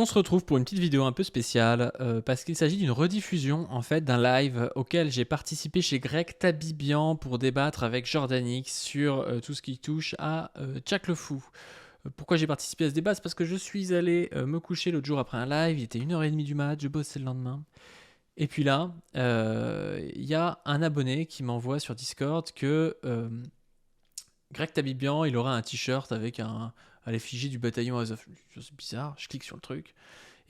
On se retrouve pour une petite vidéo un peu spéciale parce qu'il s'agit d'une rediffusion en fait d'un live auquel j'ai participé chez Greg Tabibian pour débattre avec Jordanix sur tout ce qui touche à Jack le Fou. Pourquoi j'ai participé à ce débat? C'est parce que je suis allé me coucher l'autre jour après un live, il était 1h30 du mat, je bossais le lendemain. Et puis là, il y a un abonné qui m'envoie sur Discord que Greg Tabibian, il aura un t-shirt avec à l'effigie du bataillon Azov. C'est bizarre, je clique sur le truc.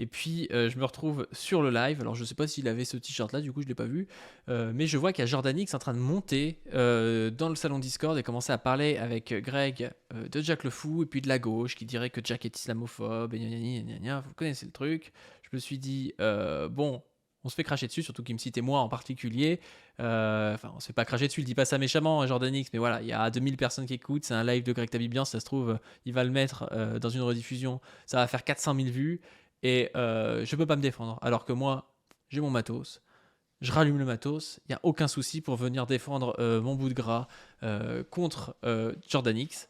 Et puis je me retrouve sur le live. Alors je sais pas s'il avait ce t-shirt là, du coup je l'ai pas vu. Mais je vois qu'il y a Jordanix en train de monter dans le salon Discord et commencer à parler avec Greg de Jack le Fou et puis de la gauche qui dirait que Jack est islamophobe et gna gna gna gna. Vous connaissez le truc. Je me suis dit, bon, on se fait cracher dessus, surtout qu'il me citait moi en particulier. Enfin, on se fait pas cracher dessus, il dit pas ça méchamment, Jordanix, mais voilà, il y a 2000 personnes qui écoutent, c'est un live de Greg Tabibian, si ça se trouve, il va le mettre dans une rediffusion, ça va faire 400 000 vues, et je peux pas me défendre. Alors que moi, j'ai mon matos, je rallume le matos, il n'y a aucun souci pour venir défendre mon bout de gras contre Jordanix.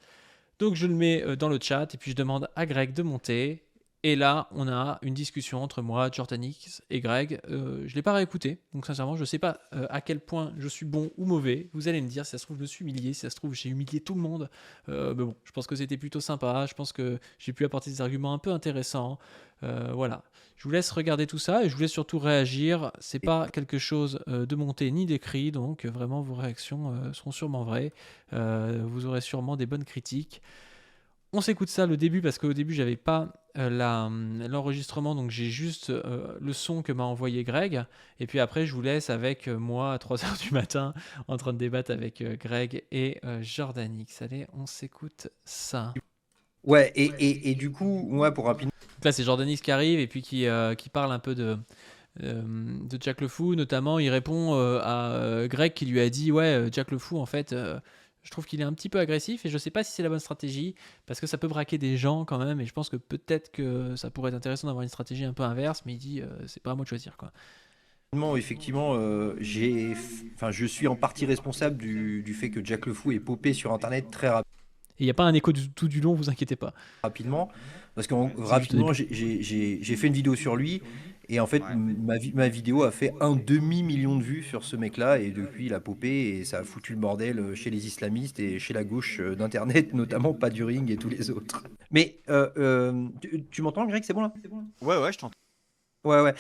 Donc je le mets dans le chat et puis je demande à Greg de monter. Et là, on a une discussion entre moi, Jordanix et Greg. Je ne l'ai pas réécouté, donc sincèrement, je ne sais pas à quel point je suis bon ou mauvais. Vous allez me dire, si ça se trouve, je me suis humilié, si ça se trouve, j'ai humilié tout le monde. Mais bon, je pense que c'était plutôt sympa. Je pense que j'ai pu apporter des arguments un peu intéressants. Voilà. Je vous laisse regarder tout ça et je vous laisse surtout réagir. C'est pas quelque chose de monté ni d'écrit, donc vraiment vos réactions seront sûrement vraies. Vous aurez sûrement des bonnes critiques. On s'écoute ça le début parce qu'au début j'avais pas l'enregistrement, donc j'ai juste le son que m'a envoyé Greg, et puis après je vous laisse avec moi à 3h du matin en train de débattre avec Greg et Jordanix. Allez, on s'écoute ça. Ouais, et du coup, moi, pour rapidement. Donc là c'est Jordanix qui arrive et puis qui parle un peu de Jack le Fou, notamment il répond à Greg qui lui a dit ouais, Jack le Fou en fait je trouve qu'il est un petit peu agressif et je sais pas si c'est la bonne stratégie parce que ça peut braquer des gens quand même, et je pense que peut-être que ça pourrait être intéressant d'avoir une stratégie un peu inverse, mais il dit c'est pas à moi de choisir quoi. Effectivement, enfin, je suis en partie responsable du fait que Jack le Fou est popé sur Internet très Et il n'y a pas un écho du tout du long, vous inquiétez pas. rapidement, parce que C'est juste au rapidement, début. j'ai fait une vidéo sur lui, et en fait, ma vidéo a fait un demi-million de vues sur ce mec-là, et depuis, il a popé, et ça a foutu le bordel chez les islamistes et chez la gauche d'Internet, notamment Pas du Ring et tous les autres. Mais tu m'entends, Greg, c'est bon là? Ouais, je t'entends. Ouais, ouais.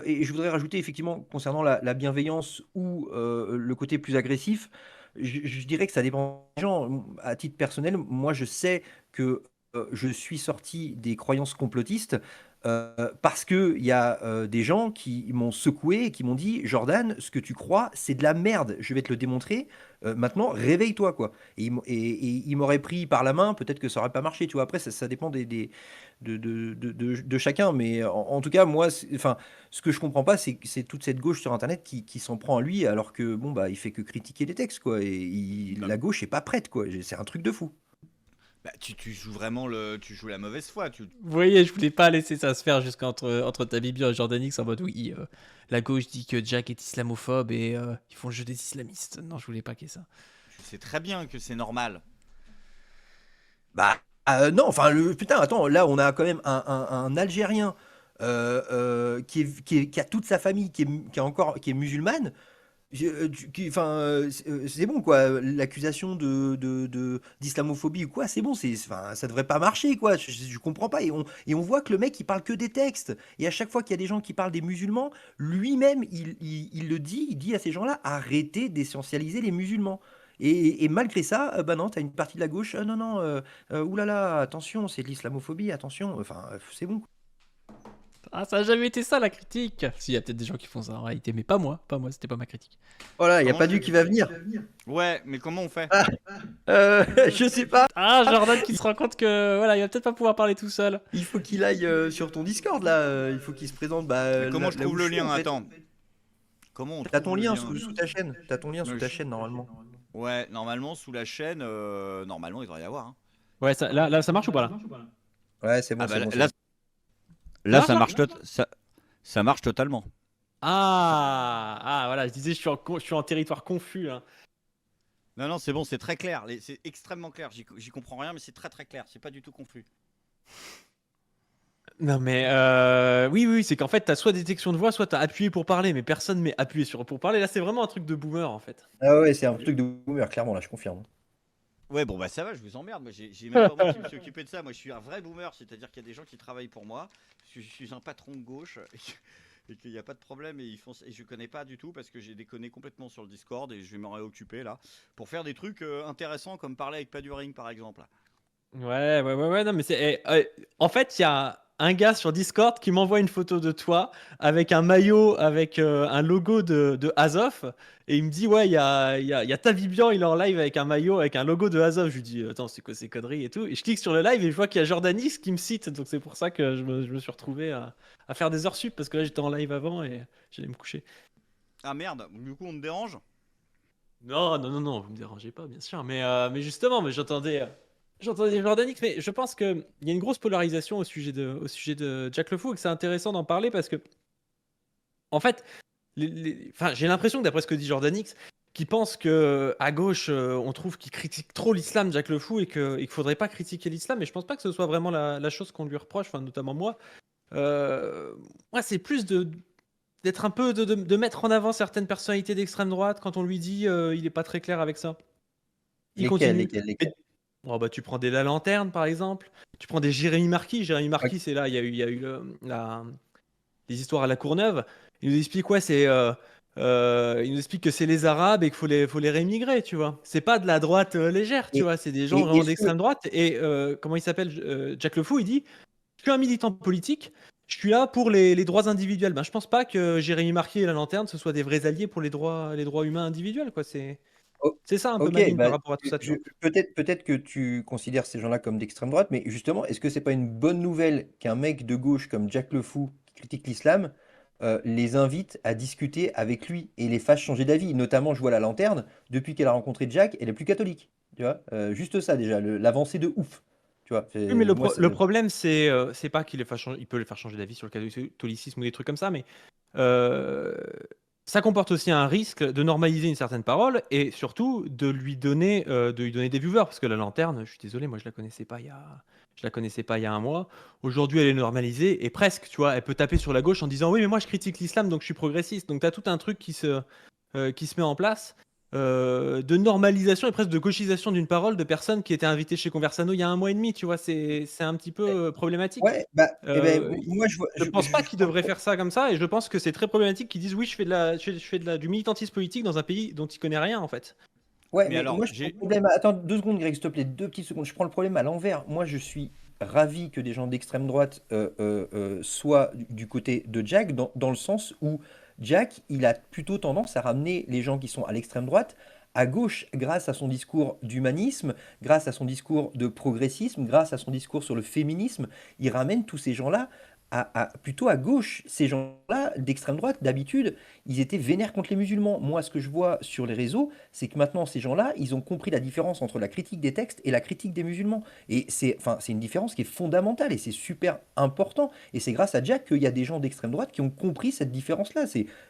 Et je voudrais rajouter effectivement concernant la bienveillance ou le côté plus agressif, je dirais que ça dépend des gens. À titre personnel, moi je sais que je suis sorti des croyances complotistes parce qu'il y a des gens qui m'ont secoué et qui m'ont dit: Jordan, ce que tu crois, c'est de la merde, je vais te le démontrer. Maintenant, réveille-toi, quoi. Et il m'aurait pris par la main, peut-être que ça aurait pas marché, tu vois. Après, ça dépend de chacun. Mais en tout cas, moi, enfin, ce que je comprends pas, c'est toute cette gauche sur Internet qui s'en prend à lui, alors que bon, bah, il fait que critiquer les textes, quoi. Et Bah, la gauche est pas prête, quoi. C'est un truc de fou. tu joues vraiment tu joues la mauvaise foi. Vous voyez, je voulais pas laisser ça se faire jusqu'entre Tabibian et Jordanix en mode oui, la gauche dit que Jack est islamophobe et ils font le jeu des islamistes. Non, je voulais pas qu'il y ait ça. Tu sais très bien que c'est normal. Bah non, enfin, putain, attends, là, on a quand même un Algérien qui a toute sa famille qui est musulmane. Enfin, c'est bon quoi. L'accusation d'islamophobie ou quoi, c'est bon. Enfin, ça devrait pas marcher quoi. Je comprends pas. Et on voit que le mec il parle que des textes. Et à chaque fois qu'il y a des gens qui parlent des musulmans, lui-même il le dit. Il dit à ces gens-là: arrêtez d'essentialiser les musulmans. Et malgré ça, bah non, t'as une partie de la gauche. Non, non, oulala, attention, c'est de l'islamophobie, attention. Enfin, c'est bon. Ah, ça a jamais été ça la critique. Si, il y a peut-être des gens qui font ça en réalité, mais pas moi, c'était pas ma critique. Voilà, il y a Comment pas Dieu qui va venir. Ouais, mais comment on fait? Ah, je sais pas. Ah, Jordan qui se rend compte que voilà, il va peut-être pas pouvoir parler tout seul. Il faut qu'il aille sur ton Discord là. Il faut qu'il se présente Mais comment je là où trouve je le suis lien? en fait. Attends. Comment on T'as trouve ton le lien lien? sous ta chaîne. T'as ton lien sous Mais ta chaîne normalement. Ouais, normalement sous la chaîne, normalement il devrait y avoir, hein. Ouais, là, ça marche ou pas là? Ouais, c'est bon, Ah c'est bah bon, c'est là, bon. Ça là marche ça là? marche ça marche totalement. Ah, voilà, je disais, je suis en territoire confus là. Non, c'est bon, c'est très clair. C'est extrêmement clair. J'y comprends rien, mais c'est très très clair. C'est pas du tout confus. Non mais oui, c'est qu'en fait t'as soit détection de voix, soit t'as appuyé pour parler, mais personne met appuyé sur pour parler. Là c'est vraiment un truc de boomer en fait. Ah ouais, c'est un truc de boomer, clairement, là, je confirme. Ouais, bon, bah ça va, je vous emmerde. Moi, j'ai même pas moi qui me suis occupé de ça. Moi, je suis un vrai boomer, c'est-à-dire qu'il y a des gens qui travaillent pour moi. Je suis un patron de gauche et qu'il n'y a pas de problème. Et je connais pas du tout parce que j'ai déconné complètement sur le Discord et je vais m'en réoccuper là pour faire des trucs intéressants comme parler avec Paduring par exemple. Ouais, non mais en fait il y a un gars sur Discord qui m'envoie une photo de toi avec un maillot avec un logo de Azov et il me dit ouais il y a Tavibian, il est en live avec un maillot avec un logo de Azov. Je lui dis attends c'est quoi ces conneries et tout et je clique sur le live et je vois qu'il y a Jordanix qui me cite, donc c'est pour ça que je me suis retrouvé à faire des heures sup parce que là j'étais en live avant et j'allais me coucher. Ah merde, du coup on me dérange? Non, vous me dérangez pas, bien sûr. Mais justement, j'entendais Jordanix, mais je pense qu'il y a une grosse polarisation au sujet de Jack Le Fou et que c'est intéressant d'en parler parce que, en fait, enfin, j'ai l'impression que d'après ce que dit Jordanix, qui pense que à gauche, on trouve qu'il critique trop l'islam, Jack Le Fou, et qu'il faudrait pas critiquer l'islam. Mais je pense pas que ce soit vraiment la chose qu'on lui reproche, enfin, notamment moi. Euh, Moi, c'est plus d'être un peu de mettre en avant certaines personnalités d'extrême droite quand on lui dit il est pas très clair avec ça. Il Lesquels, continue. lesquels, Mais- lesquels? Oh, bah, tu prends des La Lanterne par exemple, tu prends des Jérémy Marquis. Jérémy Ok. Marquis, c'est là, il y a eu les histoires à la Courneuve. Il nous explique quoi, il nous explique que c'est les Arabes et qu'il faut les rémigrer, tu vois. C'est pas de la droite légère, tu Et, vois, c'est des gens vraiment est-ce que, d'extrême droite. Et comment il s'appelle Jack Le Fou, il dit je suis un militant politique, je suis là pour les droits individuels. Ben, je pense pas que Jérémy Marquis et La Lanterne ce soient des vrais alliés pour les droits humains individuels, quoi. oh, C'est ça un peu ok, ma ligne bah, par rapport à tout ça, tu vois. peut-être que tu considères ces gens-là comme d'extrême droite, mais justement, est-ce que c'est pas une bonne nouvelle qu'un mec de gauche comme Jack Le Fou, qui critique l'islam, les invite à discuter avec lui et les fasse changer d'avis? Notamment, je vois la lanterne, depuis qu'elle a rencontré Jack, elle est plus catholique. Tu vois. Juste ça déjà, l'avancée de ouf. Tu vois, Oui, mais le, moi, pro- le problème, c'est pas qu'il les fasse changer, il peut les faire changer d'avis sur le catholicisme ou des trucs comme ça, mais euh, ça comporte aussi un risque de normaliser une certaine parole et surtout de lui donner des viewers, parce que la lanterne, je suis désolé, moi je la connaissais pas il y a un mois. Aujourd'hui, elle est normalisée et presque, tu vois, elle peut taper sur la gauche en disant oui, mais moi je critique l'islam donc je suis progressiste. Donc tu as tout un truc qui se met en place de normalisation et presque de gauchisation d'une parole de personnes qui étaient invitées chez Conversano il y a un mois et demi, tu vois, c'est un petit peu problématique. ouais, bah, eh ben, Euh, moi, je vois, je pense pas je qu'ils prends le devraient faire ça comme ça, et je pense que c'est très problématique qu'ils disent oui, je fais du militantisme politique dans un pays dont ils connaissent rien en fait. Ouais, Mais mais alors, moi je prends le problème. Attends 2 secondes, Greg, s'il te plaît, 2 petites secondes. Je prends le problème à l'envers. Moi, je suis ravi que des gens d'extrême droite soient du côté de Jack, dans le sens où Jack, il a plutôt tendance à ramener les gens qui sont à l'extrême droite à gauche, grâce à son discours d'humanisme, grâce à son discours de progressisme, grâce à son discours sur le féminisme. Il ramène tous ces gens-là plutôt à gauche. Ces gens-là d'extrême droite, d'habitude, ils étaient vénères contre les musulmans. Moi, ce que je vois sur les réseaux, c'est que maintenant, ces gens-là, ils ont compris la différence entre la critique des textes et la critique des musulmans. Et c'est une différence qui est fondamentale et c'est super important. Et c'est grâce à Jack qu'il y a des gens d'extrême droite qui ont compris cette différence-là.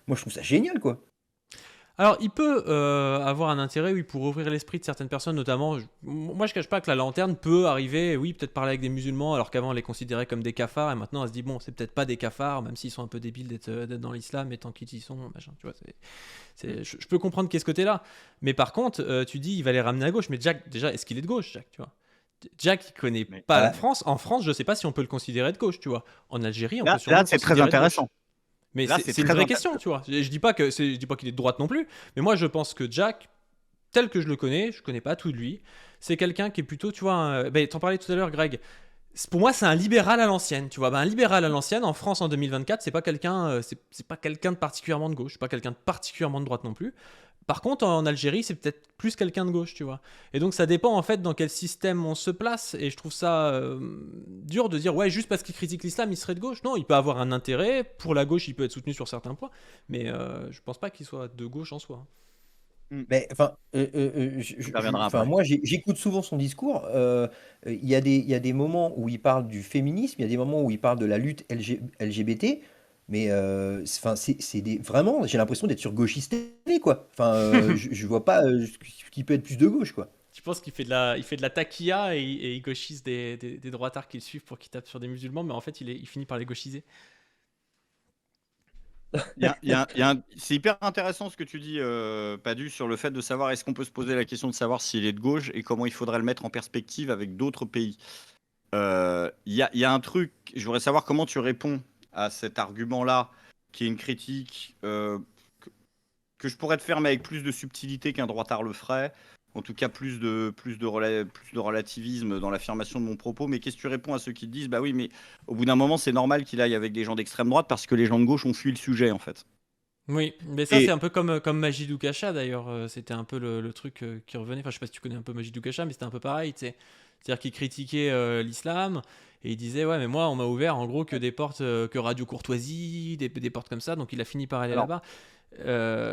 Moi, je trouve ça génial, quoi. Alors, il peut avoir un intérêt, oui, pour ouvrir l'esprit de certaines personnes, notamment. Moi, je cache pas que la lanterne peut arriver, oui, peut-être parler avec des musulmans, alors qu'avant, on les considérait comme des cafards, et maintenant, elle se dit, bon, c'est peut-être pas des cafards, même s'ils sont un peu débiles d'être dans l'islam, et tant qu'ils y sont, machin, tu vois. Je peux comprendre qu'est ce côté-là. Mais par contre, tu dis, il va les ramener à gauche. Mais Jack, déjà, est-ce qu'il est de gauche, Jack, tu vois? Jack, il connaît mais pas la Bah, France. En France, je sais pas si on peut le considérer de gauche, tu vois. En Algérie, on peut là sûrement le c'est très considérer de gauche. intéressant. Mais Là, c'est c'est c'est une très vraie intéressant. question, tu vois. Je dis pas qu'il est de droite non plus, mais moi je pense que Jack, tel que je connais pas tout de lui, c'est quelqu'un qui est plutôt, tu vois, t'en parlais tout à l'heure, Greg. Pour moi, c'est un libéral à l'ancienne, tu vois. Un libéral à l'ancienne en France en 2024, c'est pas quelqu'un de particulièrement de gauche, c'est pas quelqu'un de particulièrement de droite non plus. Par contre, en Algérie, c'est peut-être plus quelqu'un de gauche, tu vois. Et donc, ça dépend en fait dans quel système on se place. Et je trouve ça dur de dire, ouais, juste parce qu'il critique l'islam, il serait de gauche. Non, il peut avoir un intérêt. Pour la gauche, il peut être soutenu sur certains points. Mais je pense pas qu'il soit de gauche en soi. Hmm. mais enfin, On y reviendra enfin, après. moi, j'écoute souvent son discours. Il y a des moments où il parle du féminisme, il y a des moments où il parle de la lutte LGBT. Mais enfin, vraiment, j'ai l'impression d'être sur gauchiste TV, quoi. Enfin, je vois pas ce qui peut être plus de gauche, quoi. Tu penses qu'il fait il fait de la taquilla et il gauchise des droitards qui le suivent pour qu'ils tapent sur des musulmans, mais en fait, il finit par les gauchiser. C'est hyper intéressant ce que tu dis, Padu, sur le fait de savoir est-ce qu'on peut se poser la question de savoir s'il est de gauche et comment il faudrait le mettre en perspective avec d'autres pays. Il y a un truc, je voudrais savoir comment tu réponds à cet argument-là, qui est une critique que je pourrais te faire, mais avec plus de subtilité qu'un droitard le ferait. En tout cas, plus de relativisme dans l'affirmation de mon propos. Mais qu'est-ce que tu réponds à ceux qui te disent, bah oui, mais au bout d'un moment, c'est normal qu'il aille avec des gens d'extrême droite parce que les gens de gauche ont fui le sujet, en fait. Oui, mais ça, c'est Et un peu comme Majid Oukhacha d'ailleurs. C'était un peu le truc qui revenait. Enfin, je sais pas si tu connais un peu Majid Oukhacha, mais c'était un peu pareil, tu sais. C'est-à-dire qu'il critiquait l'islam et il disait, ouais, mais moi, on m'a ouvert en gros que des portes, que Radio Courtoisie, des portes comme ça, donc il a fini par aller alors, là-bas.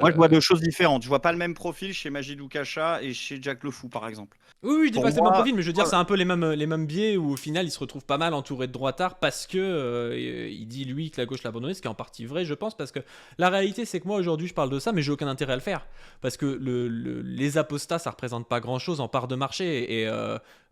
moi, je vois Euh, deux choses différentes. Je vois pas le même profil chez Majid Oukhacha et chez Jack Le Fou, par exemple. Oui, oui, je dis Pour pas que c'est le même moi, profil, mais je veux dire, c'est un peu les mêmes biais où au final il se retrouve pas mal entouré de droitards parce que il dit lui que la gauche l'a abandonné, ce qui est en partie vrai, je pense, parce que la réalité c'est que moi aujourd'hui je parle de ça, mais j'ai aucun intérêt à le faire parce que les apostats ça représente pas grand chose en part de marché et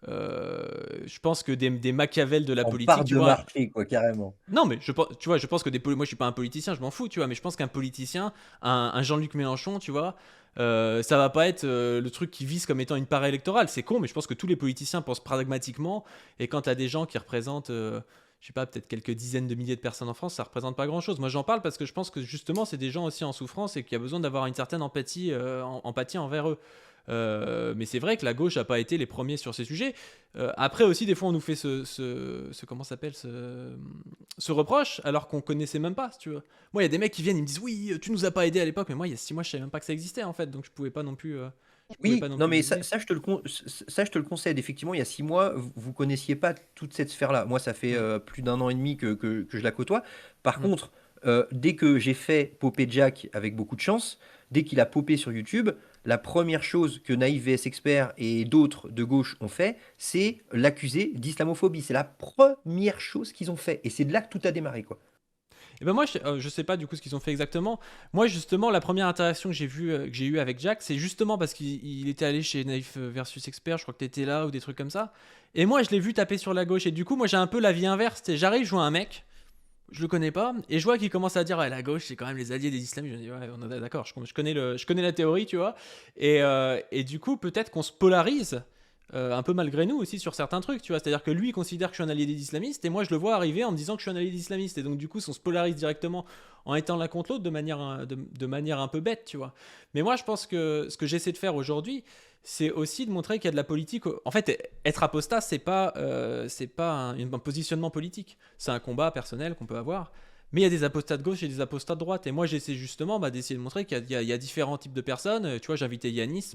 je pense que des Machiavel de la En politique, part tu de vois, marché, quoi, carrément. non, mais tu vois, je pense que moi je suis pas un politicien, je m'en fous, tu vois, mais je pense qu'un politicien, un Jean-Luc Mélenchon, tu vois, ça va pas être le truc qui vise comme étant une part électorale. C'est con, mais je pense que tous les politiciens pensent pragmatiquement. Et quand t'as des gens qui représentent, je sais pas, peut-être quelques dizaines de milliers de personnes en France, ça représente pas grand-chose. Moi j'en parle parce que je pense que justement c'est des gens aussi en souffrance et qu'il y a besoin d'avoir une certaine empathie, empathie envers eux. Mais c'est vrai que la gauche n'a pas été les premiers sur ces sujets. Après aussi, des fois, on nous fait comment ça s'appelle ce reproche alors qu'on connaissait même pas, si tu veux. Moi, il y a des mecs qui viennent, ils me disent oui, tu nous as pas aidé à l'époque, mais moi, il y a 6 mois, je savais même pas que ça existait en fait, donc je pouvais pas non plus, je pouvais Oui, pas non non, plus mais les aider. ça, je te le concède. Effectivement, il y a 6 mois, vous connaissiez pas toute cette sphère-là. Moi, ça fait Mm, plus d'un an et demi que je la côtoie. Par mm. contre, dès que j'ai fait popper Jack avec beaucoup de chance, dès qu'il a popé sur YouTube, la première chose que Naïf VS Expert et d'autres de gauche ont fait, c'est l'accuser d'islamophobie. C'est la première chose qu'ils ont fait. Et c'est de là que tout a démarré, quoi. Et ben moi, je sais pas du coup ce qu'ils ont fait exactement. Moi, justement, la première interaction que j'ai eue avec Jack, c'est justement parce qu'il était allé chez Naïf versus Expert, je crois que t'étais là ou des trucs comme ça. Et moi, je l'ai vu taper sur la gauche. Et du coup, moi, j'ai un peu la vie inverse. J'arrive, je vois un mec, je le connais pas, et je vois qu'il commence à dire ouais, la gauche, c'est quand même les alliés des islamistes. Je me dis ouais, on est d'accord, je connais la théorie, tu vois. Et du coup, peut-être qu'on se polarise. Un peu malgré nous aussi sur certains trucs, tu vois. C'est-à-dire que lui il considère que je suis un allié des islamistes et moi je le vois arriver en me disant que je suis un allié des islamistes. Et donc du coup on se polarise directement en étant l'un contre l'autre de manière un peu bête, tu vois. Mais moi je pense que ce que j'essaie de faire aujourd'hui, c'est aussi de montrer qu'il y a de la politique. En fait, être apostat, c'est pas un positionnement politique. C'est un combat personnel qu'on peut avoir. Mais il y a des apostats de gauche et des apostats de droite. Et moi, j'essaie justement d'essayer de montrer qu'il y a différents types de personnes. Tu vois, j'ai invité Yanis.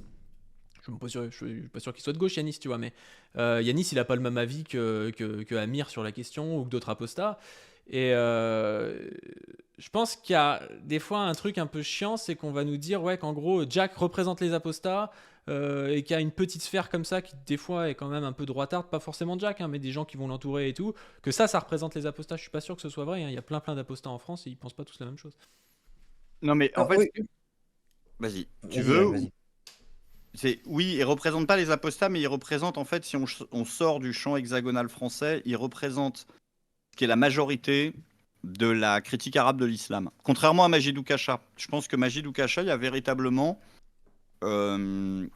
Je suis pas sûr qu'il soit de gauche, Yanis, tu vois, mais Yanis, il a pas le même avis que Amir sur la question ou que d'autres apostats. Et je pense qu'il y a des fois un truc un peu chiant, c'est qu'on va nous dire ouais, qu'en gros, Jack représente les apostats et qu'il y a une petite sphère comme ça qui, des fois, est quand même un peu droitarde, pas forcément Jack, hein, mais des gens qui vont l'entourer et tout, que ça représente les apostats. Je suis pas sûr que ce soit vrai, hein. Il y a plein d'apostats en France et ils pensent pas tous la même chose. non, mais en Alors, fait, oui, vas-y, tu vas-y, veux Greg, vas-y. Oui, il représente pas les apostats, mais il représente, en fait, si on sort du champ hexagonal français, il représente ce qui est la majorité de la critique arabe de l'islam. Contrairement à Majid Oukhacha. Je pense que Majid Oukhacha, il y a véritablement une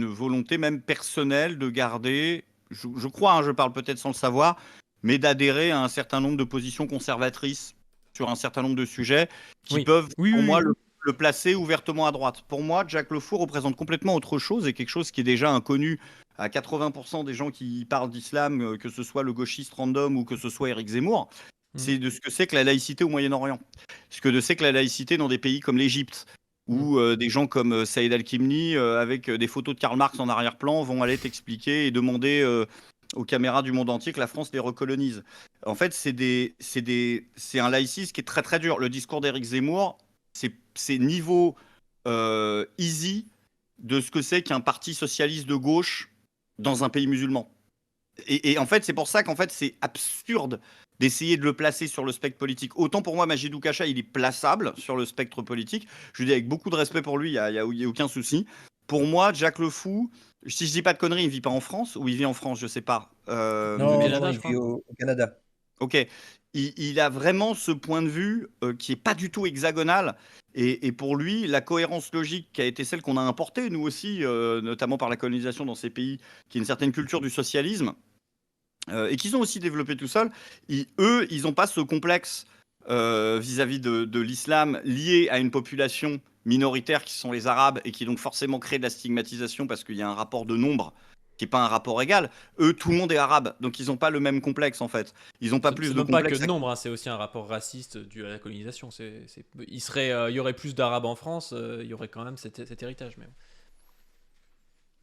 volonté même personnelle de garder, je crois, hein, je parle peut-être sans le savoir, mais d'adhérer à un certain nombre de positions conservatrices sur un certain nombre de sujets qui Oui, peuvent, oui, pour oui, moi, oui. le placer ouvertement à droite. Pour moi, Jack Le Fou représente complètement autre chose et quelque chose qui est déjà inconnu à 80% des gens qui parlent d'islam, que ce soit le gauchiste random ou que ce soit Éric Zemmour. Mm, C'est de ce que c'est que la laïcité au Moyen-Orient. Ce que c'est que la laïcité dans des pays comme l'Égypte, mm. où des gens comme Saïd Al-Kimni, avec des photos de Karl Marx en arrière-plan, vont aller t'expliquer et demander aux caméras du monde entier que la France les recolonise. En fait, c'est un laïcisme qui est très très dur. Le discours d'Éric Zemmour, c'est niveau easy de ce que c'est qu'un parti socialiste de gauche dans un pays musulman. Et en fait, c'est pour ça qu'en fait, c'est absurde d'essayer de le placer sur le spectre politique. Autant pour moi, Majid Oukhacha, il est plaçable sur le spectre politique. Je le dis avec beaucoup de respect pour lui, il y a aucun souci. Pour moi, Jack Le Fou, Si je dis pas de conneries, il vit pas en France ou il vit en France, je sais pas. Non, Canada, non, je il crois. vit au Canada. Ok, il a vraiment ce point de vue qui est pas du tout hexagonal. Et pour lui, la cohérence logique qui a été celle qu'on a importée, nous aussi, notamment par la colonisation dans ces pays, qui est une certaine culture du socialisme, et qu'ils ont aussi développé tout seuls, eux, ils n'ont pas ce complexe vis-à-vis de l'islam lié à une population minoritaire qui sont les Arabes et qui donc forcément crée de la stigmatisation parce qu'il y a un rapport de nombre qui n'est pas un rapport égal. Eux, tout le monde est arabe, donc ils n'ont pas le même complexe en fait. Ils n'ont pas C'est plus de même pas que complexe. de nombre, hein, c'est aussi un rapport raciste dû à la colonisation. Il y aurait plus d'Arabes en France, il y aurait quand même cet héritage. Mais...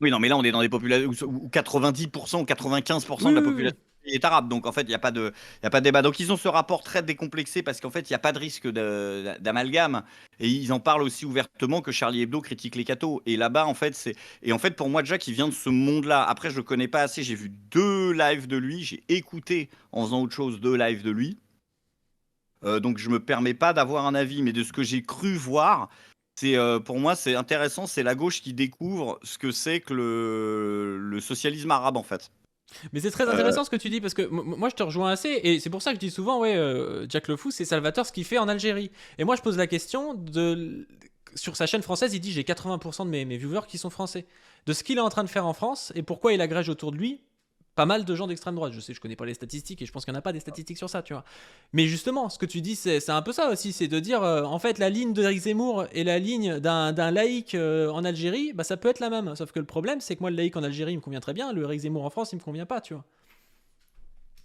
Oui, non, mais là, on est dans des populations où 90% ou 95% Oui, de la oui, oui. population est arabe. Donc, en fait, il y a pas de débat. Donc, ils ont ce rapport très décomplexé parce qu'en fait, il n'y a pas de risque d'amalgame. Et ils en parlent aussi ouvertement que Charlie Hebdo critique les cathos. Et là-bas, en fait, c'est. Et en fait, pour moi, Jack, il vient de ce monde-là. Après, je ne connais pas assez. J'ai vu 2 lives de lui. J'ai écouté, en faisant autre chose, 2 lives de lui. Donc, je me permets pas d'avoir un avis. Mais de ce que j'ai cru voir, pour moi, c'est intéressant. C'est la gauche qui découvre ce que c'est que le socialisme arabe, en fait. Mais c'est très Euh, intéressant ce que tu dis parce que moi je te rejoins assez et c'est pour ça que je dis souvent ouais Jack Le Fou c'est Salvatore ce qu'il fait en Algérie et moi je pose la question sur sa chaîne française il dit j'ai 80% de mes viewers qui sont français de ce qu'il est en train de faire en France et pourquoi il agrège autour de lui pas mal de gens d'extrême droite. Je sais, je connais pas les statistiques et je pense qu'il n'y en a pas des statistiques sur ça, tu vois. Mais justement, ce que tu dis, c'est un peu ça aussi, c'est de dire, en fait, la ligne d'Éric Zemmour et la ligne d'un laïc en Algérie, bah, ça peut être la même. Sauf que le problème, c'est que moi, le laïc en Algérie, il me convient très bien, le Éric Zemmour en France, il me convient pas, tu vois.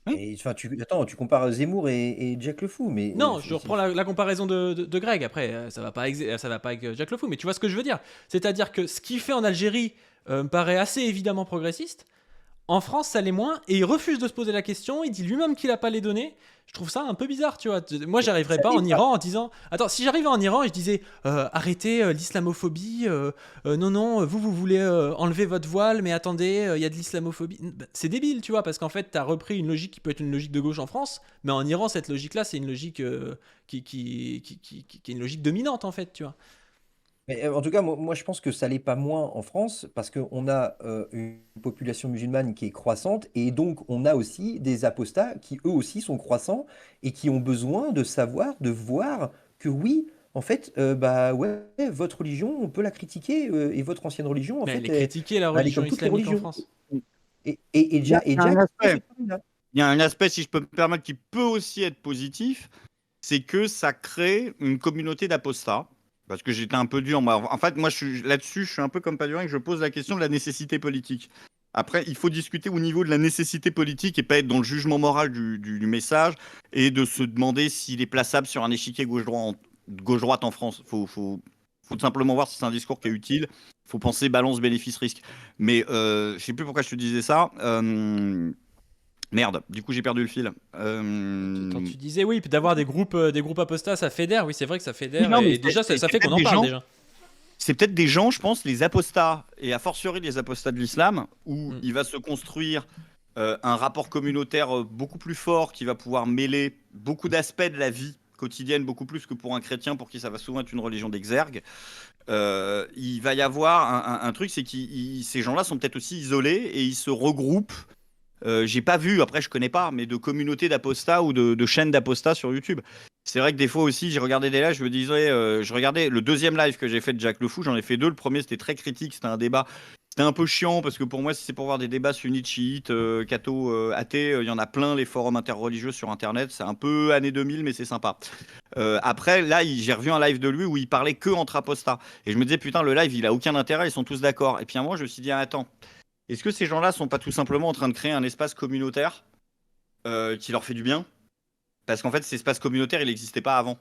oui. Et enfin, attends, tu compares Zemmour et Jack le Fou, mais Non, je reprends la comparaison de Greg. Après, ça va pas avec Jack Le Fou, mais tu vois ce que je veux dire. C'est-à-dire que ce qu'il fait en Algérie me paraît assez évidemment progressiste. En France, ça l'est moins, et il refuse de se poser la question, il dit lui-même qu'il a pas les données. Je trouve ça un peu bizarre, tu vois. Moi, j'arriverais ça pas l'est en pas. Iran en disant... Attends, si j'arrivais en Iran et je disais arrêtez l'islamophobie, non, non, vous voulez enlever votre voile, mais attendez, il y a de l'islamophobie. Bah, c'est débile, tu vois, parce qu'en fait, t'as repris une logique qui peut être une logique de gauche en France, mais en Iran, cette logique-là, c'est une logique qui est une logique dominante, en fait, tu vois. Mais, en tout cas, moi, je pense que ça l'est pas moins en France parce qu'on a une population musulmane qui est croissante et donc on a aussi des apostats qui eux aussi sont croissants et qui ont besoin de savoir, de voir que oui, en fait, bah ouais, votre religion, on peut la critiquer et votre ancienne religion, en Mais elle fait, est critiquée, la bah, elle est religion comme toutes les islamique en religions. France. Il y a, il y a un Jack, aspect, ce point-là. il y a un aspect, si je peux me permettre, qui peut aussi être positif, c'est que ça crée une communauté d'apostats. Parce que j'étais un peu dur. En fait, moi, là-dessus, je suis un peu comme Padurin, que je pose la question de la nécessité politique. Après, il faut discuter au niveau de la nécessité politique et pas être dans le jugement moral du message et de se demander s'il est plaçable sur un échiquier gauche-droite en France. Faut tout simplement voir si c'est un discours qui est utile. Il faut penser balance bénéfice-risque. Mais je sais plus pourquoi je te disais ça. Merde, du coup j'ai perdu le fil. Quand tu disais oui, puis d'avoir des groupes apostats, ça fédère. Oui, c'est vrai que ça Oui, fédère. non, mais Et déjà, ça c'est fait qu'on peut-être en des parle gens. déjà. C'est peut-être des gens, je pense, les apostats, et a fortiori les apostats de l'islam, où Mm. il va se construire un rapport communautaire beaucoup plus fort qui va pouvoir mêler beaucoup d'aspects de la vie quotidienne, beaucoup plus que pour un chrétien, pour qui ça va souvent être une religion d'exergue. Il va y avoir un truc, c'est que ces gens-là sont peut-être aussi isolés et ils se regroupent. J'ai pas vu, après je connais pas, mais de communautés d'apostats ou de chaînes d'apostats sur YouTube. C'est vrai que des fois aussi, j'ai regardé des lives, je me disais, je regardais le deuxième live que j'ai fait de Jack Le Fou, j'en ai fait 2. Le premier, c'était très critique, c'était un débat. C'était un peu chiant parce que pour moi, si c'est pour voir des débats sunnites, chiites, catho, athées, il y en a plein, les forums interreligieux sur Internet. C'est un peu années 2000, mais c'est sympa. Après, là, j'ai revu un live de lui où il parlait que entre apostats. Et je me disais, putain, le live, il a aucun intérêt, ils sont tous d'accord. Et puis à un moment, je me suis dit, ah, attends, est-ce que ces gens-là sont pas tout simplement en train de créer un espace communautaire qui leur fait du bien? Parce qu'en fait, cet espace communautaire, il n'existait pas avant.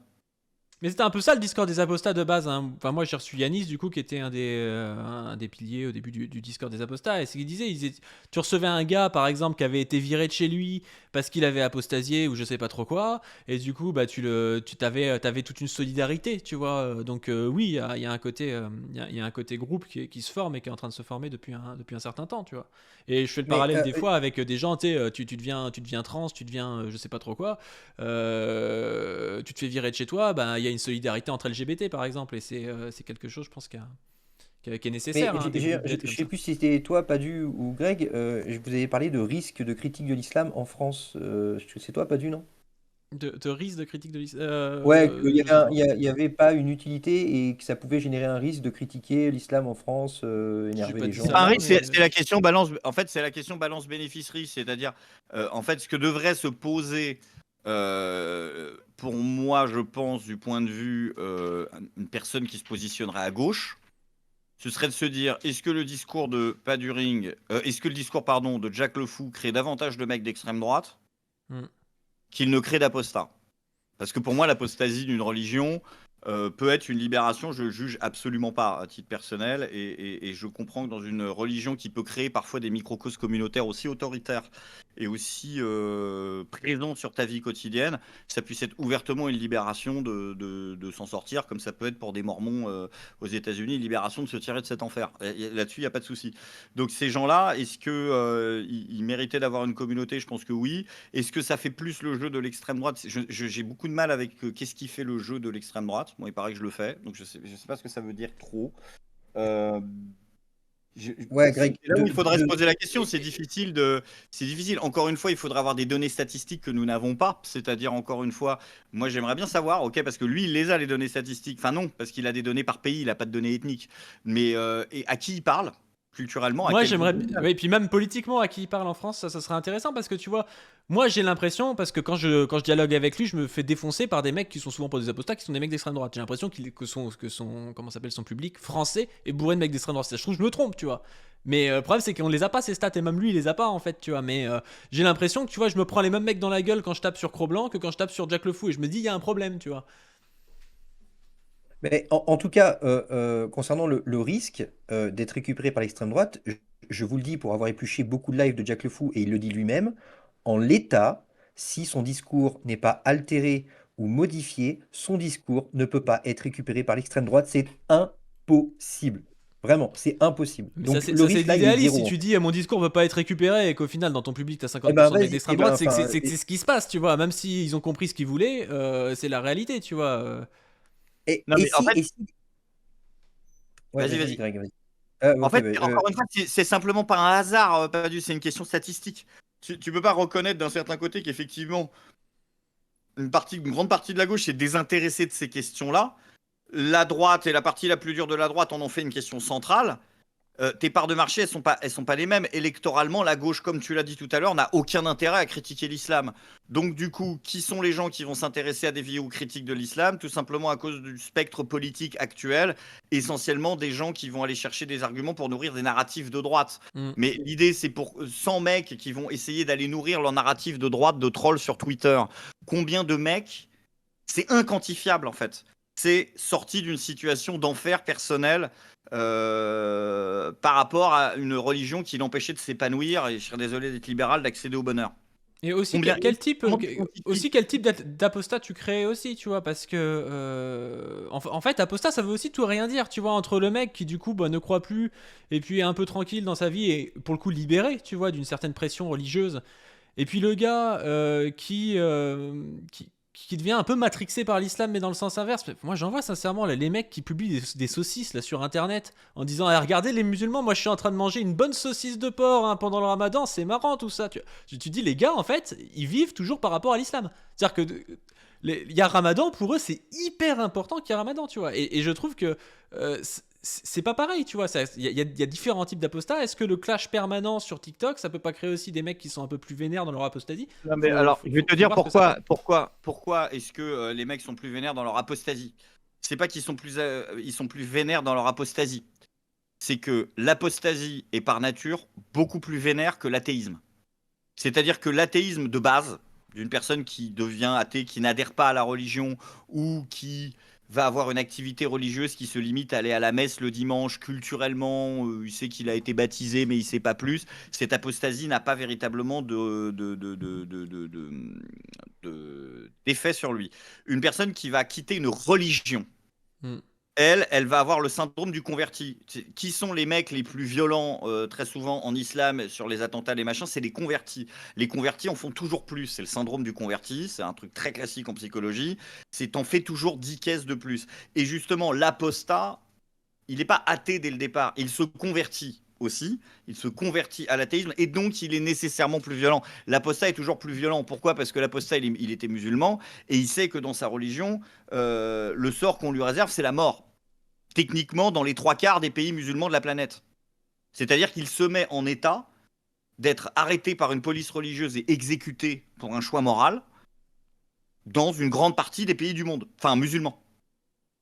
Mais c'était un peu ça le Discord des apostats de base, hein. Enfin, moi j'ai reçu Yanis du coup qui était un des piliers au début du Discord des apostats. Et ce qu'il disait, tu recevais un gars par exemple qui avait été viré de chez lui parce qu'il avait apostasié ou je sais pas trop quoi. Et du coup, bah, t'avais toute une solidarité, tu vois. Donc oui, il y a un côté, il y a un côté groupe qui se forme et qui est en train de se former depuis un certain temps, tu vois. Et je fais le Mais parallèle des fois avec des gens, tu sais, tu deviens trans, tu deviens je sais pas trop quoi. Tu te fais virer de chez toi, bah, il y a une solidarité entre LGBT par exemple, et c'est quelque chose, je pense, qui est Mais nécessaire, hein, des groupes d'aide je comme sais ça. plus si c'était toi, Padu ou Greg, je vous avais parlé de risque de critique de l'islam en France. C'est toi, Padu, non? De risque de critique de l'islam. Ouais, qu'il y Je avait, sais pas. il y avait pas une utilité et que ça pouvait générer un risque de critiquer l'islam en France, J'ai énerver pas les dit C'est gens, ça, pas un moi, risque, etc. mais c'est la question balance. En fait, c'est la question balance bénéfice-risque, c'est-à-dire, en fait, ce que devrait se poser, pour moi, je pense, du point de vue une personne qui se positionnerait à gauche, ce serait de se dire, est-ce que le discours de Paduring, est-ce que le discours, pardon, de Jack Le Fou crée davantage de mecs d'extrême droite Hmm. qu'il ne crée d'apostats? Parce que pour moi, l'apostasie d'une religion peut être une libération. Je juge absolument pas à titre personnel. Et je comprends que dans une religion qui peut créer parfois des microcosmes communautaires aussi autoritaires et aussi présents sur ta vie quotidienne, ça puisse être ouvertement une libération de s'en sortir, comme ça peut être pour des mormons aux États-Unis, une libération de se tirer de cet enfer. Là-dessus, il n'y a pas de souci. Donc ces gens-là, est-ce que ils méritaient d'avoir une communauté? Je pense que oui. Est-ce que ça fait plus le jeu de l'extrême droite? J'ai beaucoup de mal avec qu'est-ce qui fait le jeu de l'extrême droite. Moi, il paraît que je le fais, donc je sais pas ce que ça veut dire trop. Euh, Ouais, c'est Greg, là où il faudrait se poser la question. C'est difficile. Encore une fois, il faudra avoir des données statistiques que nous n'avons pas. C'est-à-dire, encore une fois, moi, j'aimerais bien savoir, ok, parce que lui, il les a les données statistiques. Enfin non, parce qu'il a des données par pays, il n'a pas de données ethniques. Mais et à qui il parle culturellement, à moi, quel groupe j'aimerais. social? Oui, et puis même politiquement, à qui il parle en France, ça serait intéressant parce que tu vois, moi, j'ai l'impression, parce que quand je dialogue avec lui, je me fais défoncer par des mecs qui sont souvent pas des apostats, qui sont des mecs d'extrême droite. J'ai l'impression que son comment s'appelle son public français est bourré de mecs d'extrême droite. Je trouve que je me trompe, tu vois. Mais le problème, c'est qu'on les a pas ces stats, et même lui, il les a pas en fait, tu vois. Mais j'ai l'impression que tu vois, je me prends les mêmes mecs dans la gueule quand je tape sur Cro-Blanc que quand je tape sur Jack Le Fou, et je me dis, il y a un problème, tu vois. Mais en tout cas, concernant le risque d'être récupéré par l'extrême droite, je vous le dis pour avoir épluché beaucoup de lives de Jack Le Fou, et il le dit lui-même, en l'état, si son discours n'est pas altéré ou modifié, son discours ne peut pas être récupéré par l'extrême droite. C'est impossible. Vraiment, c'est impossible. Mais Donc le ça, c'est risque là, il est l'idéaliste. Si zéro, en tu fait. dis mon discours ne veut pas être récupéré et qu'au final dans ton public t'as Eh ben 50% de mecs vas-y, d'extrême droite, c'est que enfin, c'est ce qui se passe, tu vois. Même s'ils ont compris ce qu'ils voulaient, c'est la réalité, tu vois. Non, mais en fait, et si... Ouais, vas-y, vas-y, vas-y. Greg, vas-y. En Ok, fait, encore une fois, c'est simplement pas un hasard, c'est une question statistique. Tu peux pas reconnaître d'un certain côté qu'effectivement, une grande partie de la gauche s'est désintéressée de ces questions-là. La droite et la partie la plus dure de la droite en ont fait une question centrale. Tes parts de marché, elles sont pas les mêmes. Électoralement, la gauche, comme tu l'as dit tout à l'heure, n'a aucun intérêt à critiquer l'islam. Donc, du coup, qui sont les gens qui vont s'intéresser à des vidéos critiques de l'islam? Tout simplement à cause du spectre politique actuel, essentiellement des gens qui vont aller chercher des arguments pour nourrir des narratifs de droite. Mm. Mais l'idée, c'est pour 100 mecs qui vont essayer d'aller nourrir leur narratif de droite, de troll sur Twitter. Combien de mecs? C'est inquantifiable, en fait. C'est sorti d'une situation d'enfer personnel par rapport à une religion qui l'empêchait de s'épanouir, et je serais désolé d'être libéral, d'accéder au bonheur. Et aussi, Combien comment tu quantifies? aussi quel type d'apostat tu crées aussi, tu vois, parce que en fait, apostat, ça veut aussi tout et rien dire, tu vois, entre le mec qui du coup bah, ne croit plus et puis est un peu tranquille dans sa vie et pour le coup libéré, tu vois, d'une certaine pression religieuse, et puis le gars qui devient un peu matrixé par l'islam, mais dans le sens inverse. Moi, j'en vois sincèrement là, les mecs qui publient des saucisses là, sur internet en disant ah, regardez les musulmans, moi je suis en train de manger une bonne saucisse de porc hein, pendant le ramadan, c'est marrant tout ça. Tu dis, les gars, en fait, ils vivent toujours par rapport à l'islam. C'est-à-dire que il y a ramadan, pour eux, c'est hyper important qu'il y ait ramadan, tu vois. Et je trouve que c'est pas pareil, tu vois. Il y a différents types d'apostats. Est-ce que le clash permanent sur TikTok, ça peut pas créer aussi des mecs qui sont un peu plus vénères dans leur apostasie? Non, mais alors, je vais te Faut dire voir ce que ça pourquoi est-ce que les mecs sont plus vénères dans leur apostasie? C'est pas qu'ils sont ils sont plus vénères dans leur apostasie. C'est que l'apostasie est par nature beaucoup plus vénère que l'athéisme. C'est-à-dire que l'athéisme de base, d'une personne qui devient athée, qui n'adhère pas à la religion ou qui va avoir une activité religieuse qui se limite à aller à la messe le dimanche culturellement, il sait qu'il a été baptisé mais il sait pas plus, cette apostasie n'a pas véritablement d'effet sur lui. Une personne qui va quitter une religion, Hmm. elle va avoir le syndrome du converti. Qui sont les mecs les plus violents très souvent en islam sur les attentats, les machins? C'est les convertis. Les convertis en font toujours plus. C'est le syndrome du converti. C'est un truc très classique en psychologie. C'est t'en fais toujours 10 caisses de plus. Et justement, l'apostat, il n'est pas athée dès le départ. Il se convertit aussi. Il se convertit à l'athéisme et donc il est nécessairement plus violent. L'apostat est toujours plus violent. Pourquoi? Parce que l'apostat, il était musulman et il sait que dans sa religion, le sort qu'on lui réserve, c'est la mort. Techniquement, dans les 3/4 des pays musulmans de la planète. C'est-à-dire qu'il se met en état d'être arrêté par une police religieuse et exécuté pour un choix moral dans une grande partie des pays du monde, enfin musulmans.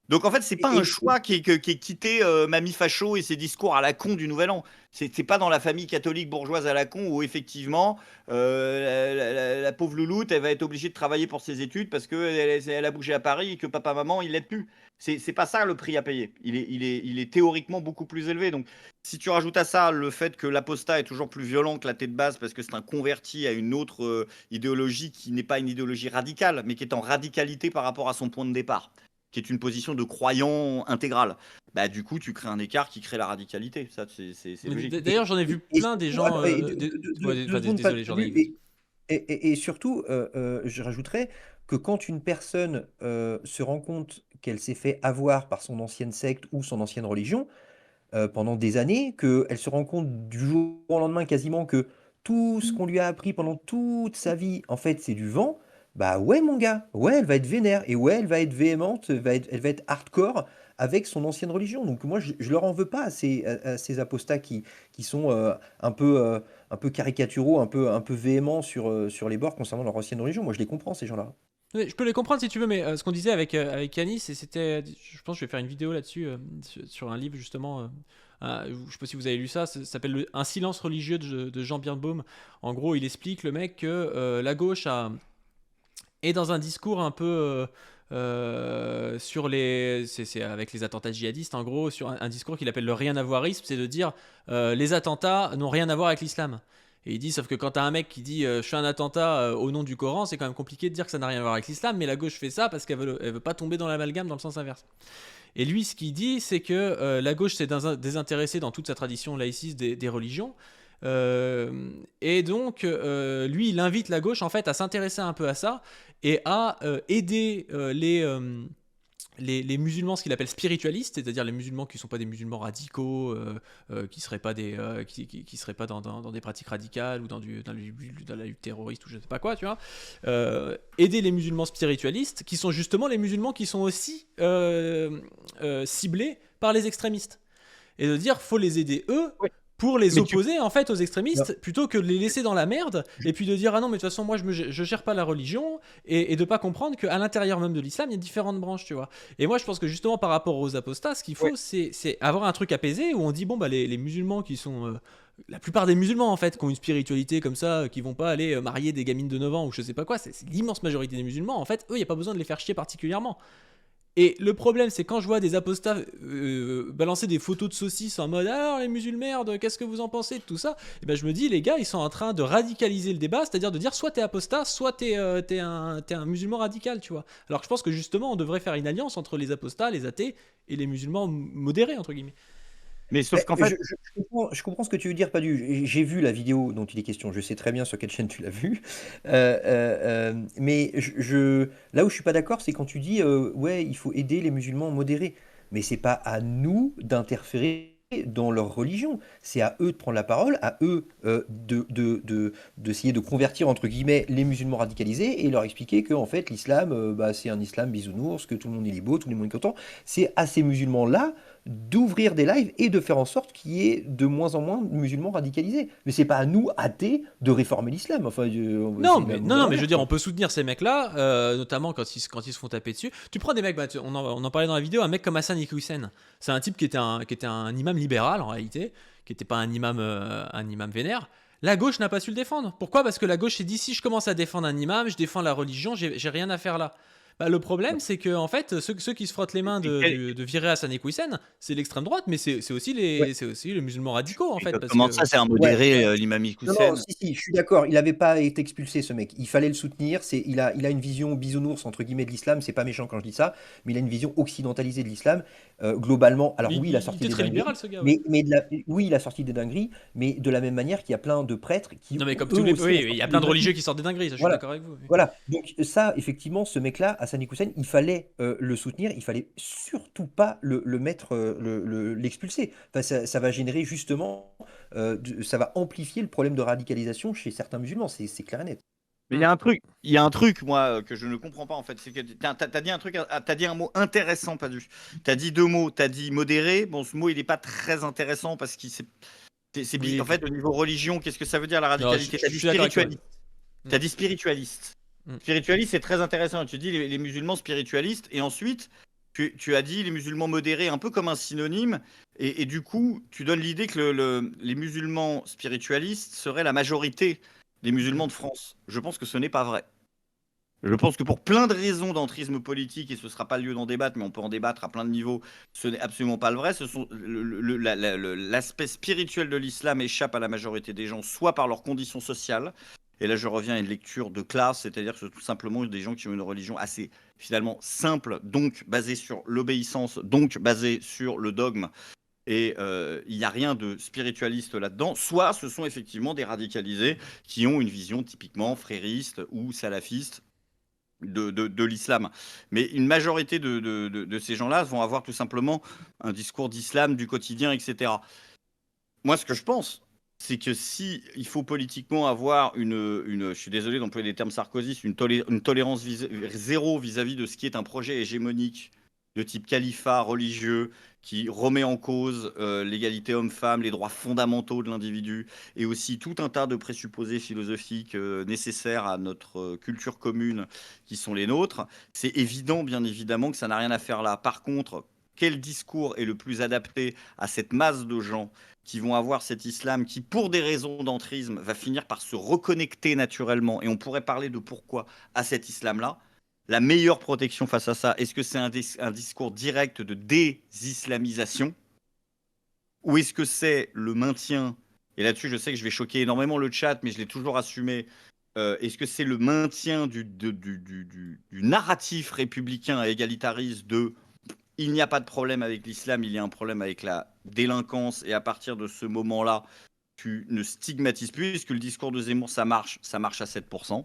Donc en fait, c'est pas un choix qui est quitté Mamie Facho et ses discours à la con du Nouvel An. C'est pas dans la famille catholique bourgeoise à la con où effectivement la pauvre louloute, elle va être obligée de travailler pour ses études parce qu'elle a bougé à Paris et que papa-maman, il l'aide plus. C'est pas ça le prix à payer. Il est théoriquement beaucoup plus élevé. Donc si tu rajoutes à ça le fait que l'apostat est toujours plus violent que l'athée de base parce que c'est un converti à une autre idéologie qui n'est pas une idéologie radicale, mais qui est en radicalité par rapport à son point de départ, qui est une position de croyant intégral. Bah, du coup, tu crées un écart qui crée la radicalité. Ça, c'est logique. D'ailleurs, j'en ai vu plein des gens. Désolé, Jordan. Et surtout, je rajouterais que quand une personne se rend compte qu'elle s'est fait avoir par son ancienne secte ou son ancienne religion pendant des années, qu'elle se rend compte du jour au lendemain quasiment que tout ce qu'on lui a appris pendant toute sa vie, en fait, c'est du vent. Bah ouais mon gars, ouais elle va être vénère et ouais elle va être véhémente, elle va être hardcore avec son ancienne religion. Donc moi je leur en veux pas à ces apostats qui sont un peu caricaturaux, un peu véhéments sur les bords concernant leur ancienne religion. Sais comprends ces gens-là. Oui, je peux les comprendre si tu veux, mais ce qu'on disait avec Yanis, c'était, je pense que je vais faire une vidéo là-dessus, sur un livre justement. Je sais pas si vous avez lu ça, ça s'appelle Un silence religieux de Jean Birnbaum. En gros, il explique le mec que la gauche est dans un discours un peu sur les, c'est avec les attentats djihadistes en gros, sur un discours qu'il appelle le rien à voirisme, c'est de dire les attentats n'ont rien à voir avec l'islam. Et il dit, sauf que quand t'as un mec qui dit je fais un attentat au nom du Coran, c'est quand même compliqué de dire que ça n'a rien à voir avec l'islam, mais la gauche fait ça parce qu'elle veut pas tomber dans l'amalgame dans le sens inverse. Et lui, ce qu'il dit, c'est que la gauche s'est désintéressée dans toute sa tradition laïciste des religions. Et donc, lui, il invite la gauche en fait à s'intéresser un peu à ça et à aider les musulmans, ce qu'il appelle spiritualistes, c'est-à-dire les musulmans qui ne sont pas des musulmans radicaux, qui seraient pas qui seraient pas dans des pratiques radicales ou dans la lutte terroriste ou je sais pas quoi, tu vois. Aider les musulmans spiritualistes, qui sont justement les musulmans qui sont aussi ciblés par les extrémistes, et de dire faut les aider eux. Oui. Pour les opposer en fait aux extrémistes, plutôt que de les laisser dans la merde et puis de dire ah non mais de toute façon moi je gère pas la religion, et de pas comprendre qu'à l'intérieur même de l'islam il y a différentes branches, tu vois. Et moi je pense que justement par rapport aux apostats, ce qu'il faut c'est avoir un truc apaisé où on dit bon bah les musulmans qui sont la plupart des musulmans en fait qui ont une spiritualité comme ça, qui vont pas aller marier des gamines de 9 ans ou je sais pas quoi, c'est l'immense majorité des musulmans en fait, eux il y a pas besoin de les faire chier particulièrement. Et le problème, c'est quand je vois des apostats balancer des photos de saucisses en mode alors les musulmans, qu'est-ce que vous en pensez de tout ça, et ben je me dis les gars ils sont en train de radicaliser le débat, c'est-à-dire de dire soit t'es apostat, soit t'es un musulman radical, tu vois. Alors que je pense que justement on devrait faire une alliance entre les apostats, les athées et les musulmans modérés entre guillemets. Mais sauf qu'en fait, je comprends ce que tu veux dire, Padu. J'ai vu la vidéo dont il est question. Je sais très bien sur quelle chaîne tu l'as vue. Mais là où je suis pas d'accord, c'est quand tu dis ouais, il faut aider les musulmans modérés. Mais c'est pas à nous d'interférer dans leur religion. C'est à eux de prendre la parole, à eux d'essayer de convertir entre guillemets les musulmans radicalisés et leur expliquer que en fait l'islam, c'est un islam bisounours, que tout le monde est beau, tout le monde est content. C'est à ces musulmans-là d'ouvrir des lives et de faire en sorte qu'il y ait de moins en moins de musulmans radicalisés. Mais c'est pas à nous, athées, de réformer l'islam. Enfin, non, mais je veux dire, on peut soutenir ces mecs-là, notamment quand ils se font taper dessus. Tu prends des mecs, on en parlait dans la vidéo, un mec comme Hassan Iqiyoussen. C'est un type qui était un imam libéral en réalité, qui n'était pas un imam vénère. La gauche n'a pas su le défendre. Pourquoi ? Parce que la gauche s'est dit, si je commence à défendre un imam, je défends la religion, j'ai rien à faire là. Le problème, c'est que en fait, ceux qui se frottent les mains de virer Hassan Iqiyoussen, c'est l'extrême droite, mais c'est aussi les musulmans radicaux en fait. Comment ça, c'est un modéré, l'imam Iqiyoussen ? Non, si, je suis d'accord. Il n'avait pas été expulsé, ce mec. Il fallait le soutenir. Il a une vision bisounours entre guillemets de l'islam. C'est pas méchant quand je dis ça, mais il a une vision occidentalisée de l'islam globalement. Alors oui, il a sorti des dingueries. Libéral, ce gars, oui, il a sorti des dingueries, mais de la même manière qu'il y a plein de prêtres qui. Non, mais comme tous les, il y a plein de religieux qui sortent des dingueries. Ça, je suis d'accord avec vous. Voilà. Donc ça, effectivement, ce mec-là a Hassan Hussein, il fallait le soutenir, il fallait surtout pas le mettre, l'expulser. Enfin, ça va générer justement, ça va amplifier le problème de radicalisation chez certains musulmans, c'est clair et net. Mais il y a un truc, moi, que je ne comprends pas en fait, c'est que t'as dit un truc, t'as dit un mot intéressant, pas du. T'as dit deux mots, t'as dit modéré. Bon, ce mot il est pas très intéressant parce qu'il Oui. en fait au niveau religion, qu'est-ce que ça veut dire la Non, radicalité? T'as je dit suis d'accord avec toi. spiritualiste. T'as dit spiritualiste. Mm. Spiritualiste, c'est très intéressant. Tu dis les musulmans spiritualistes et ensuite tu as dit les musulmans modérés un peu comme un synonyme et du coup tu donnes l'idée que les musulmans spiritualistes seraient la majorité des musulmans de France. Je pense que ce n'est pas vrai. Je pense que pour plein de raisons d'entrisme politique, et ce ne sera pas le lieu d'en débattre, mais on peut en débattre à plein de niveaux, ce n'est absolument pas le vrai. L'aspect spirituel de l'islam échappe à la majorité des gens, soit par leurs conditions sociales, et là je reviens à une lecture de classe, c'est-à-dire que c'est tout simplement des gens qui ont une religion assez finalement simple, donc basée sur l'obéissance, donc basée sur le dogme, et il n'y a rien de spiritualiste là-dedans. Soit ce sont effectivement des radicalisés qui ont une vision typiquement frériste ou salafiste de l'islam. Mais une majorité de ces gens-là vont avoir tout simplement un discours d'islam du quotidien, etc. Moi, ce que je pense, c'est que si il faut politiquement avoir je suis désolé d'employer des termes sarkozystes, une tolérance zéro vis-à-vis de ce qui est un projet hégémonique de type califat religieux qui remet en cause l'égalité homme-femme, les droits fondamentaux de l'individu et aussi tout un tas de présupposés philosophiques nécessaires à notre culture commune qui sont les nôtres, c'est évident, bien évidemment, que ça n'a rien à faire là. Par contre, quel discours est le plus adapté à cette masse de gens qui vont avoir cet islam qui, pour des raisons d'entrisme, va finir par se reconnecter naturellement, et on pourrait parler de pourquoi à cet islam-là, la meilleure protection face à ça, est-ce que c'est un discours direct de désislamisation ou est-ce que c'est le maintien, et là-dessus je sais que je vais choquer énormément le chat, mais je l'ai toujours assumé, est-ce que c'est le maintien du narratif républicain et égalitariste de il n'y a pas de problème avec l'islam, il y a un problème avec la délinquance, et à partir de ce moment-là, tu ne stigmatises plus, puisque le discours de Zemmour, ça marche à 7%.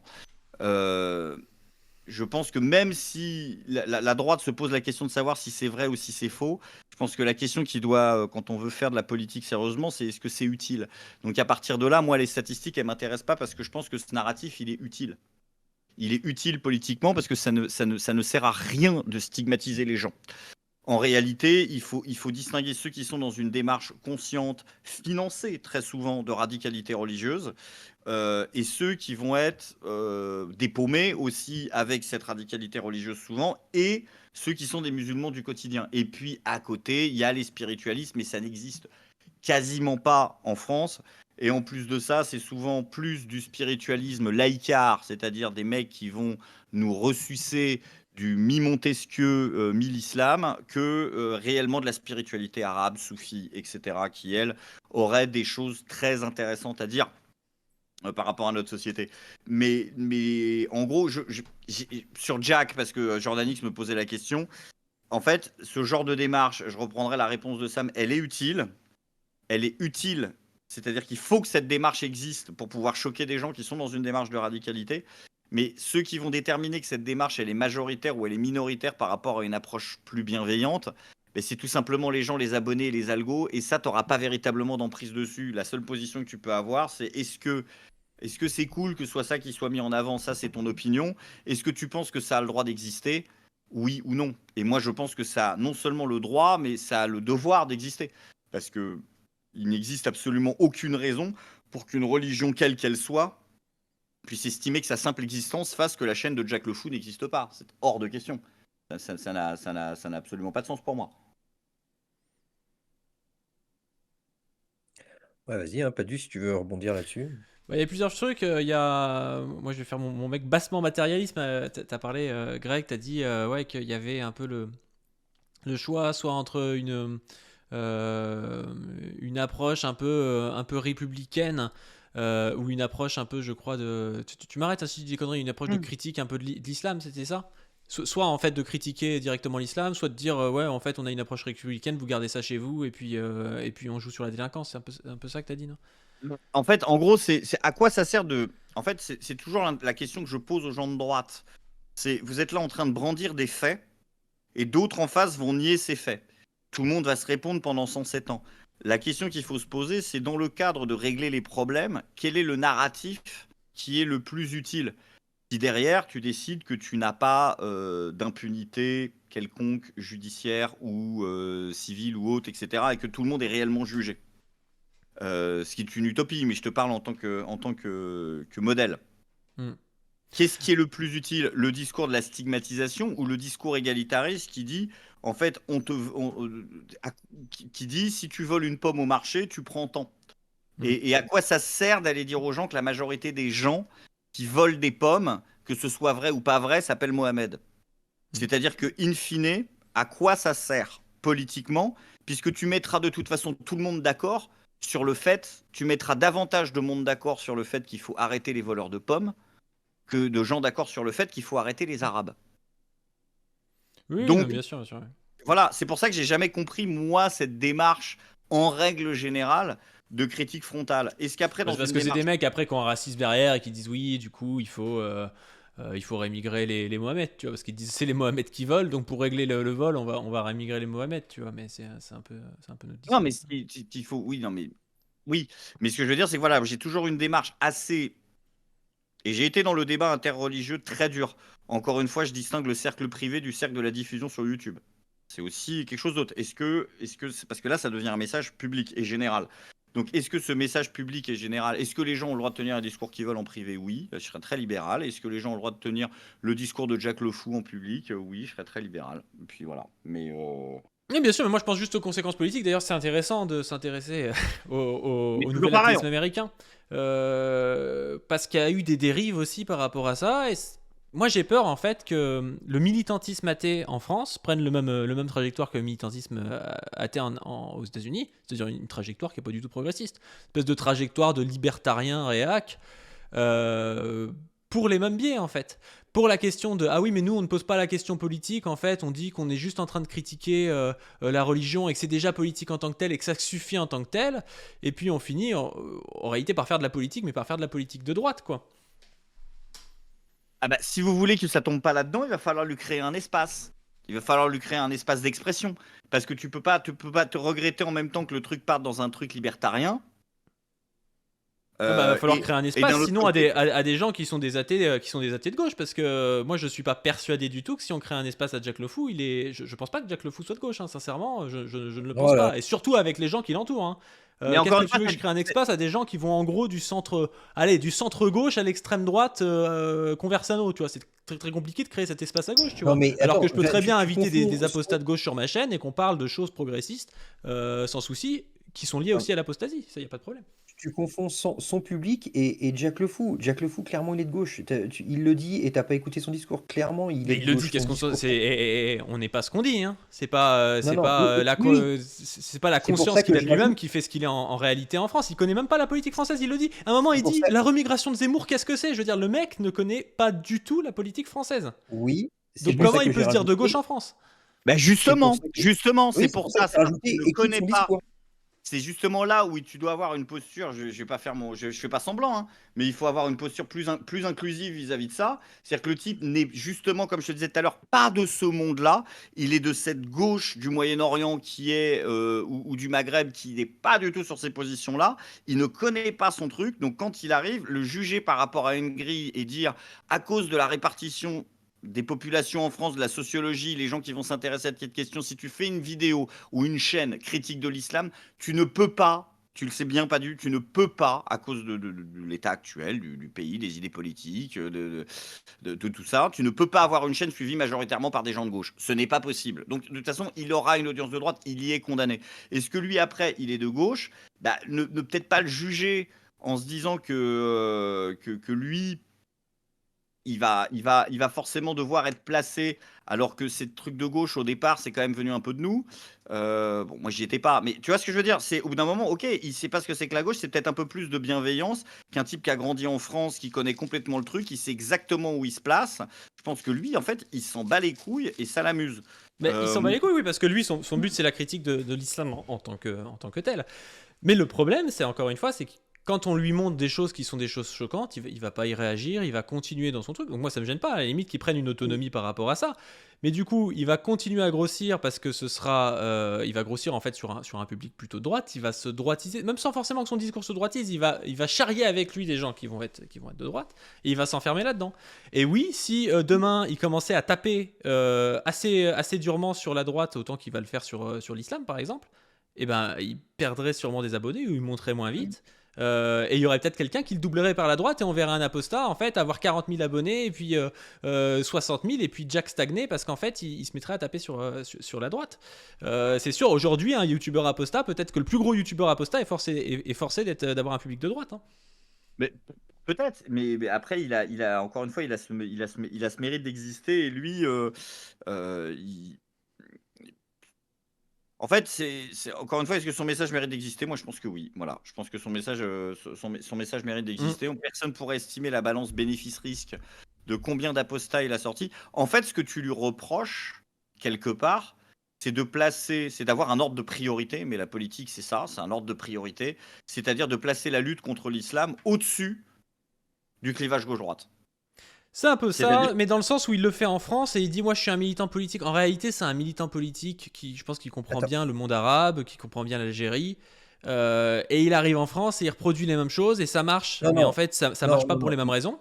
Je pense que même si la droite se pose la question de savoir si c'est vrai ou si c'est faux, je pense que la question qui doit, quand on veut faire de la politique sérieusement, c'est est-ce que c'est utile. Donc à partir de là, moi, les statistiques, elles m'intéressent pas parce que je pense que ce narratif, il est utile. Il est utile politiquement parce que ça ne sert à rien de stigmatiser les gens. En réalité, il faut distinguer ceux qui sont dans une démarche consciente, financée très souvent de radicalité religieuse, et ceux qui vont être dépaumés aussi avec cette radicalité religieuse souvent, et ceux qui sont des musulmans du quotidien. Et puis à côté, il y a les spiritualistes, mais ça n'existe quasiment pas en France. Et en plus de ça, c'est souvent plus du spiritualisme laïcard, c'est-à-dire des mecs qui vont nous ressucer du mi-Montesquieu, mi-l'islam, que réellement de la spiritualité arabe, soufie, etc., qui, elle, aurait des choses très intéressantes à dire par rapport à notre société. Mais en gros, sur Jack, parce que Jordanix me posait la question, en fait, ce genre de démarche, je reprendrai la réponse de Sam, elle est utile. Elle est utile, c'est-à-dire qu'il faut que cette démarche existe pour pouvoir choquer des gens qui sont dans une démarche de radicalité. Mais ceux qui vont déterminer que cette démarche elle est majoritaire ou elle est minoritaire par rapport à une approche plus bienveillante, ben c'est tout simplement les gens, les abonnés, les algos, et ça, tu n'auras pas véritablement d'emprise dessus. La seule position que tu peux avoir, c'est est-ce que c'est cool que ce soit ça qui soit mis en avant? Ça, c'est ton opinion. Est-ce que tu penses que ça a le droit d'exister? Oui ou non? Et moi, je pense que ça a non seulement le droit, mais ça a le devoir d'exister. Parce que il n'existe absolument aucune raison pour qu'une religion, quelle qu'elle soit, puisse estimer que sa simple existence fasse que la chaîne de Jack le Fou n'existe pas. C'est hors de question. Ça n'a absolument pas de sens pour moi. Ouais, vas-y, hein, Padu, si tu veux rebondir là-dessus. Bah, il y a plusieurs trucs. Moi, je vais faire mon mec bassement matérialisme. T'as parlé, Greg, t'as dit ouais, qu'il y avait un peu le choix, soit entre une approche un peu républicaine ou une approche un peu, je crois, de. Tu m'arrêtes hein, si tu dis des conneries, une approche de critique un peu de l'islam, c'était ça? Soit en fait de critiquer directement l'islam, soit de dire ouais, en fait, on a une approche républicaine, vous gardez ça chez vous, et puis on joue sur la délinquance. C'est un peu ça que t'as dit, non? En fait, en gros, c'est à quoi ça sert de. En fait, c'est toujours la question que je pose aux gens de droite. Vous êtes là en train de brandir des faits et d'autres en face vont nier ces faits. Tout le monde va se répondre pendant 107 ans. La question qu'il faut se poser, c'est dans le cadre de régler les problèmes, quel est le narratif qui est le plus utile? Si derrière, tu décides que tu n'as pas d'impunité quelconque, judiciaire ou civile ou autre, etc., et que tout le monde est réellement jugé. Ce qui est une utopie, mais je te parle en tant que modèle. Hmm. Qu'est-ce qui est le plus utile? Le discours de la stigmatisation ou le discours égalitariste qui dit, en fait, qui dit, si tu voles une pomme au marché, tu prends tant. Et à quoi ça sert d'aller dire aux gens que la majorité des gens qui volent des pommes, que ce soit vrai ou pas vrai, s'appellent Mohamed? C'est-à-dire que, in fine, à quoi ça sert politiquement, puisque tu mettras de toute façon tout le monde d'accord sur le fait, tu mettras davantage de monde d'accord sur le fait qu'il faut arrêter les voleurs de pommes que de gens d'accord sur le fait qu'il faut arrêter les Arabes. Oui, Donc, non, bien sûr, bien sûr. voilà, c'est pour ça que j'ai jamais compris, moi, cette démarche, en règle générale, de critique frontale. Est-ce qu'après, dans Parce une que c'est des démarche... mecs après qui ont un racisme derrière et qui disent oui, du coup, il faut rémigrer les Mohamed, tu vois, parce qu'ils disent c'est les Mohamed qui volent, donc pour régler le vol, on va rémigrer les Mohamed, tu vois, mais c'est un peu notre Non, discours. mais il faut... Oui, non, mais... Oui, mais ce que je veux dire, c'est que voilà, j'ai toujours une démarche assez... Et j'ai été dans le débat interreligieux très dur. Encore une fois, je distingue le cercle privé du cercle de la diffusion sur YouTube. C'est aussi quelque chose d'autre. Est-ce que c'est parce que là, ça devient un message public et général. Donc, est-ce que ce message public et général, est-ce que les gens ont le droit de tenir un discours qu'ils veulent en privé? Oui, je serais très libéral. Est-ce que les gens ont le droit de tenir le discours de Jack Le Fou en public? Oui, je serais très libéral. Et puis voilà. Mais Oui, bien sûr, mais moi je pense juste aux conséquences politiques. D'ailleurs, c'est intéressant de s'intéresser au toujours nouvel pareil. athéisme américain. Parce qu'il y a eu des dérives aussi par rapport à ça. Et moi j'ai peur en fait que le militantisme athée en France prenne le même trajectoire que le militantisme athée aux États-Unis. C'est-à-dire une trajectoire qui n'est pas du tout progressiste. Une espèce de trajectoire de libertarien réac. Pour les mêmes biais en fait. Pour la question de ah oui mais nous on ne pose pas la question politique en fait, on dit qu'on est juste en train de critiquer la religion et que c'est déjà politique en tant que tel et que ça suffit en tant que tel, et puis on finit en réalité par faire de la politique, mais par faire de la politique de droite quoi. Ah bah, si vous voulez que ça tombe pas là-dedans, il va falloir lui créer un espace. Il va falloir lui créer un espace d'expression. Parce que tu peux pas te regretter en même temps que le truc parte dans un truc libertarien. Il va falloir Et créer un d'un espace, autre sinon côté, à des gens qui sont des athées de gauche, parce que moi je suis pas persuadé du tout que si on crée un espace à Jack Le Fou, je pense pas que Jack Le Fou soit de gauche, hein, sincèrement, je ne le pense Voilà. pas, et surtout avec les gens qui l'entourent. Hein. Mais Qu'est-ce encore que une tu fois, veux que je crée un espace à des gens qui vont en gros du centre gauche à l'extrême droite conversano, tu vois, c'est très très compliqué de créer cet espace à gauche, tu Non, vois. mais Alors attends, que je peux très tu bien inviter confonds des apostats de gauche sur ma chaîne et qu'on parle de choses progressistes sans souci, qui sont liées aussi à l'apostasie, ça y a pas de problème. tu confonds son public et Jack Le Fou. Jack Le Fou, clairement, il est de gauche. Il le dit et t'as pas écouté son discours. Clairement, il Mais est il de le gauche. dit, qu'est-ce Son qu'on discours. on n'est pas ce qu'on dit, hein. C'est pas, Non, non, oui, c'est pas la c'est pour conscience ça qu'il que a de je lui-même l'ajoute. qui fait ce qu'il est en réalité en France. Il connaît même pas la politique française. Il le dit. À un moment, C'est il pour dit ça. la remigration de Zemmour. Qu'est-ce que c'est? Je veux dire, le mec ne connaît pas du tout la politique française. Oui, c'est Donc pour ça comment que il peut j'ai se dire de rajouté. gauche en France? bah C'est pour justement, ça que, c'est oui, c'est pour pour ça ça, que j'ai c'est parce que tu rajouté. ne Écoute connais son pas. discours. C'est justement là où tu dois avoir une posture. Je vais pas faire je fais pas semblant, hein, mais il faut avoir une posture plus inclusive vis-à-vis de ça. C'est-à-dire que le type n'est justement, comme je te disais tout à l'heure, pas de ce monde-là. Il est de cette gauche du Moyen-Orient qui est ou du Maghreb qui n'est pas du tout sur ces positions-là. Il ne connaît pas son truc. Donc quand il arrive, le juger par rapport à une grille et dire à cause de la répartition des populations en France, de la sociologie, les gens qui vont s'intéresser à cette question, si tu fais une vidéo ou une chaîne critique de l'islam, tu ne peux pas, tu le sais bien pas tu ne peux pas, à cause de l'état actuel du pays, des idées politiques, de tout ça, tu ne peux pas avoir une chaîne suivie majoritairement par des gens de gauche. Ce n'est pas possible. Donc de toute façon, il aura une audience de droite, il y est condamné. Est-ce que lui, après, il est de gauche? Bah, ne peut-être pas le juger en se disant que lui, il va forcément devoir être placé, alors que ces trucs de gauche, au départ, c'est quand même venu un peu de nous. Bon, moi, j'y étais pas. Mais tu vois ce que je veux dire? C'est au bout d'un moment, ok, il sait pas ce que c'est que la gauche, c'est peut-être un peu plus de bienveillance qu'un type qui a grandi en France, qui connaît complètement le truc, il sait exactement où il se place. Je pense que lui, en fait, il s'en bat les couilles et ça l'amuse. Mais il s'en bat les couilles, oui, parce que lui, son but, c'est la critique de l'islam en tant que tel. Mais le problème, c'est encore une fois, c'est que quand on lui montre des choses qui sont des choses choquantes, il va pas y réagir, il va continuer dans son truc. Donc moi, ça me gêne pas, à la limite qu'il prenne une autonomie par rapport à ça. Mais du coup, il va continuer à grossir parce que il va grossir en fait sur un public plutôt de droite. Il va se droitiser, même sans forcément que son discours se droitise. Il va charrier avec lui des gens qui vont être de droite et il va s'enfermer là-dedans. Et oui, si demain il commençait à taper assez durement sur la droite, autant qu'il va le faire sur l'islam par exemple, eh ben, il perdrait sûrement des abonnés ou il monterait moins vite. Et il y aurait peut-être quelqu'un qui le doublerait par la droite et on verrait un apostat en fait avoir 40 000 abonnés et puis 60 000 et puis Jack stagner parce qu'en fait il se mettrait à taper sur la droite. C'est sûr, aujourd'hui un youtubeur apostat, peut-être que le plus gros youtubeur apostat est forcé d'avoir un public de droite. Mais peut-être, mais après, il a encore une fois, il a ce mérite d'exister et lui, en fait, encore une fois, est-ce que son message mérite d'exister? Moi, je pense que oui. Voilà, je pense que son message, son message mérite d'exister. Personne pourrait estimer la balance bénéfice-risque de combien d'apostats il a sorti. En fait, ce que tu lui reproches quelque part, c'est d'avoir un ordre de priorité. Mais la politique, c'est ça, c'est un ordre de priorité, c'est-à-dire de placer la lutte contre l'islam au-dessus du clivage gauche-droite. C'est un peu ça, C'est-à-dire- mais dans le sens où il le fait en France et il dit moi je suis un militant politique. En réalité, c'est un militant politique qui, je pense, qu'il comprend Attends. bien le monde arabe, qui comprend bien l'Algérie. Et il arrive en France et il reproduit les mêmes choses et ça marche. Non, Mais non. en fait, ça Non, marche pas non, pour non. les mêmes raisons.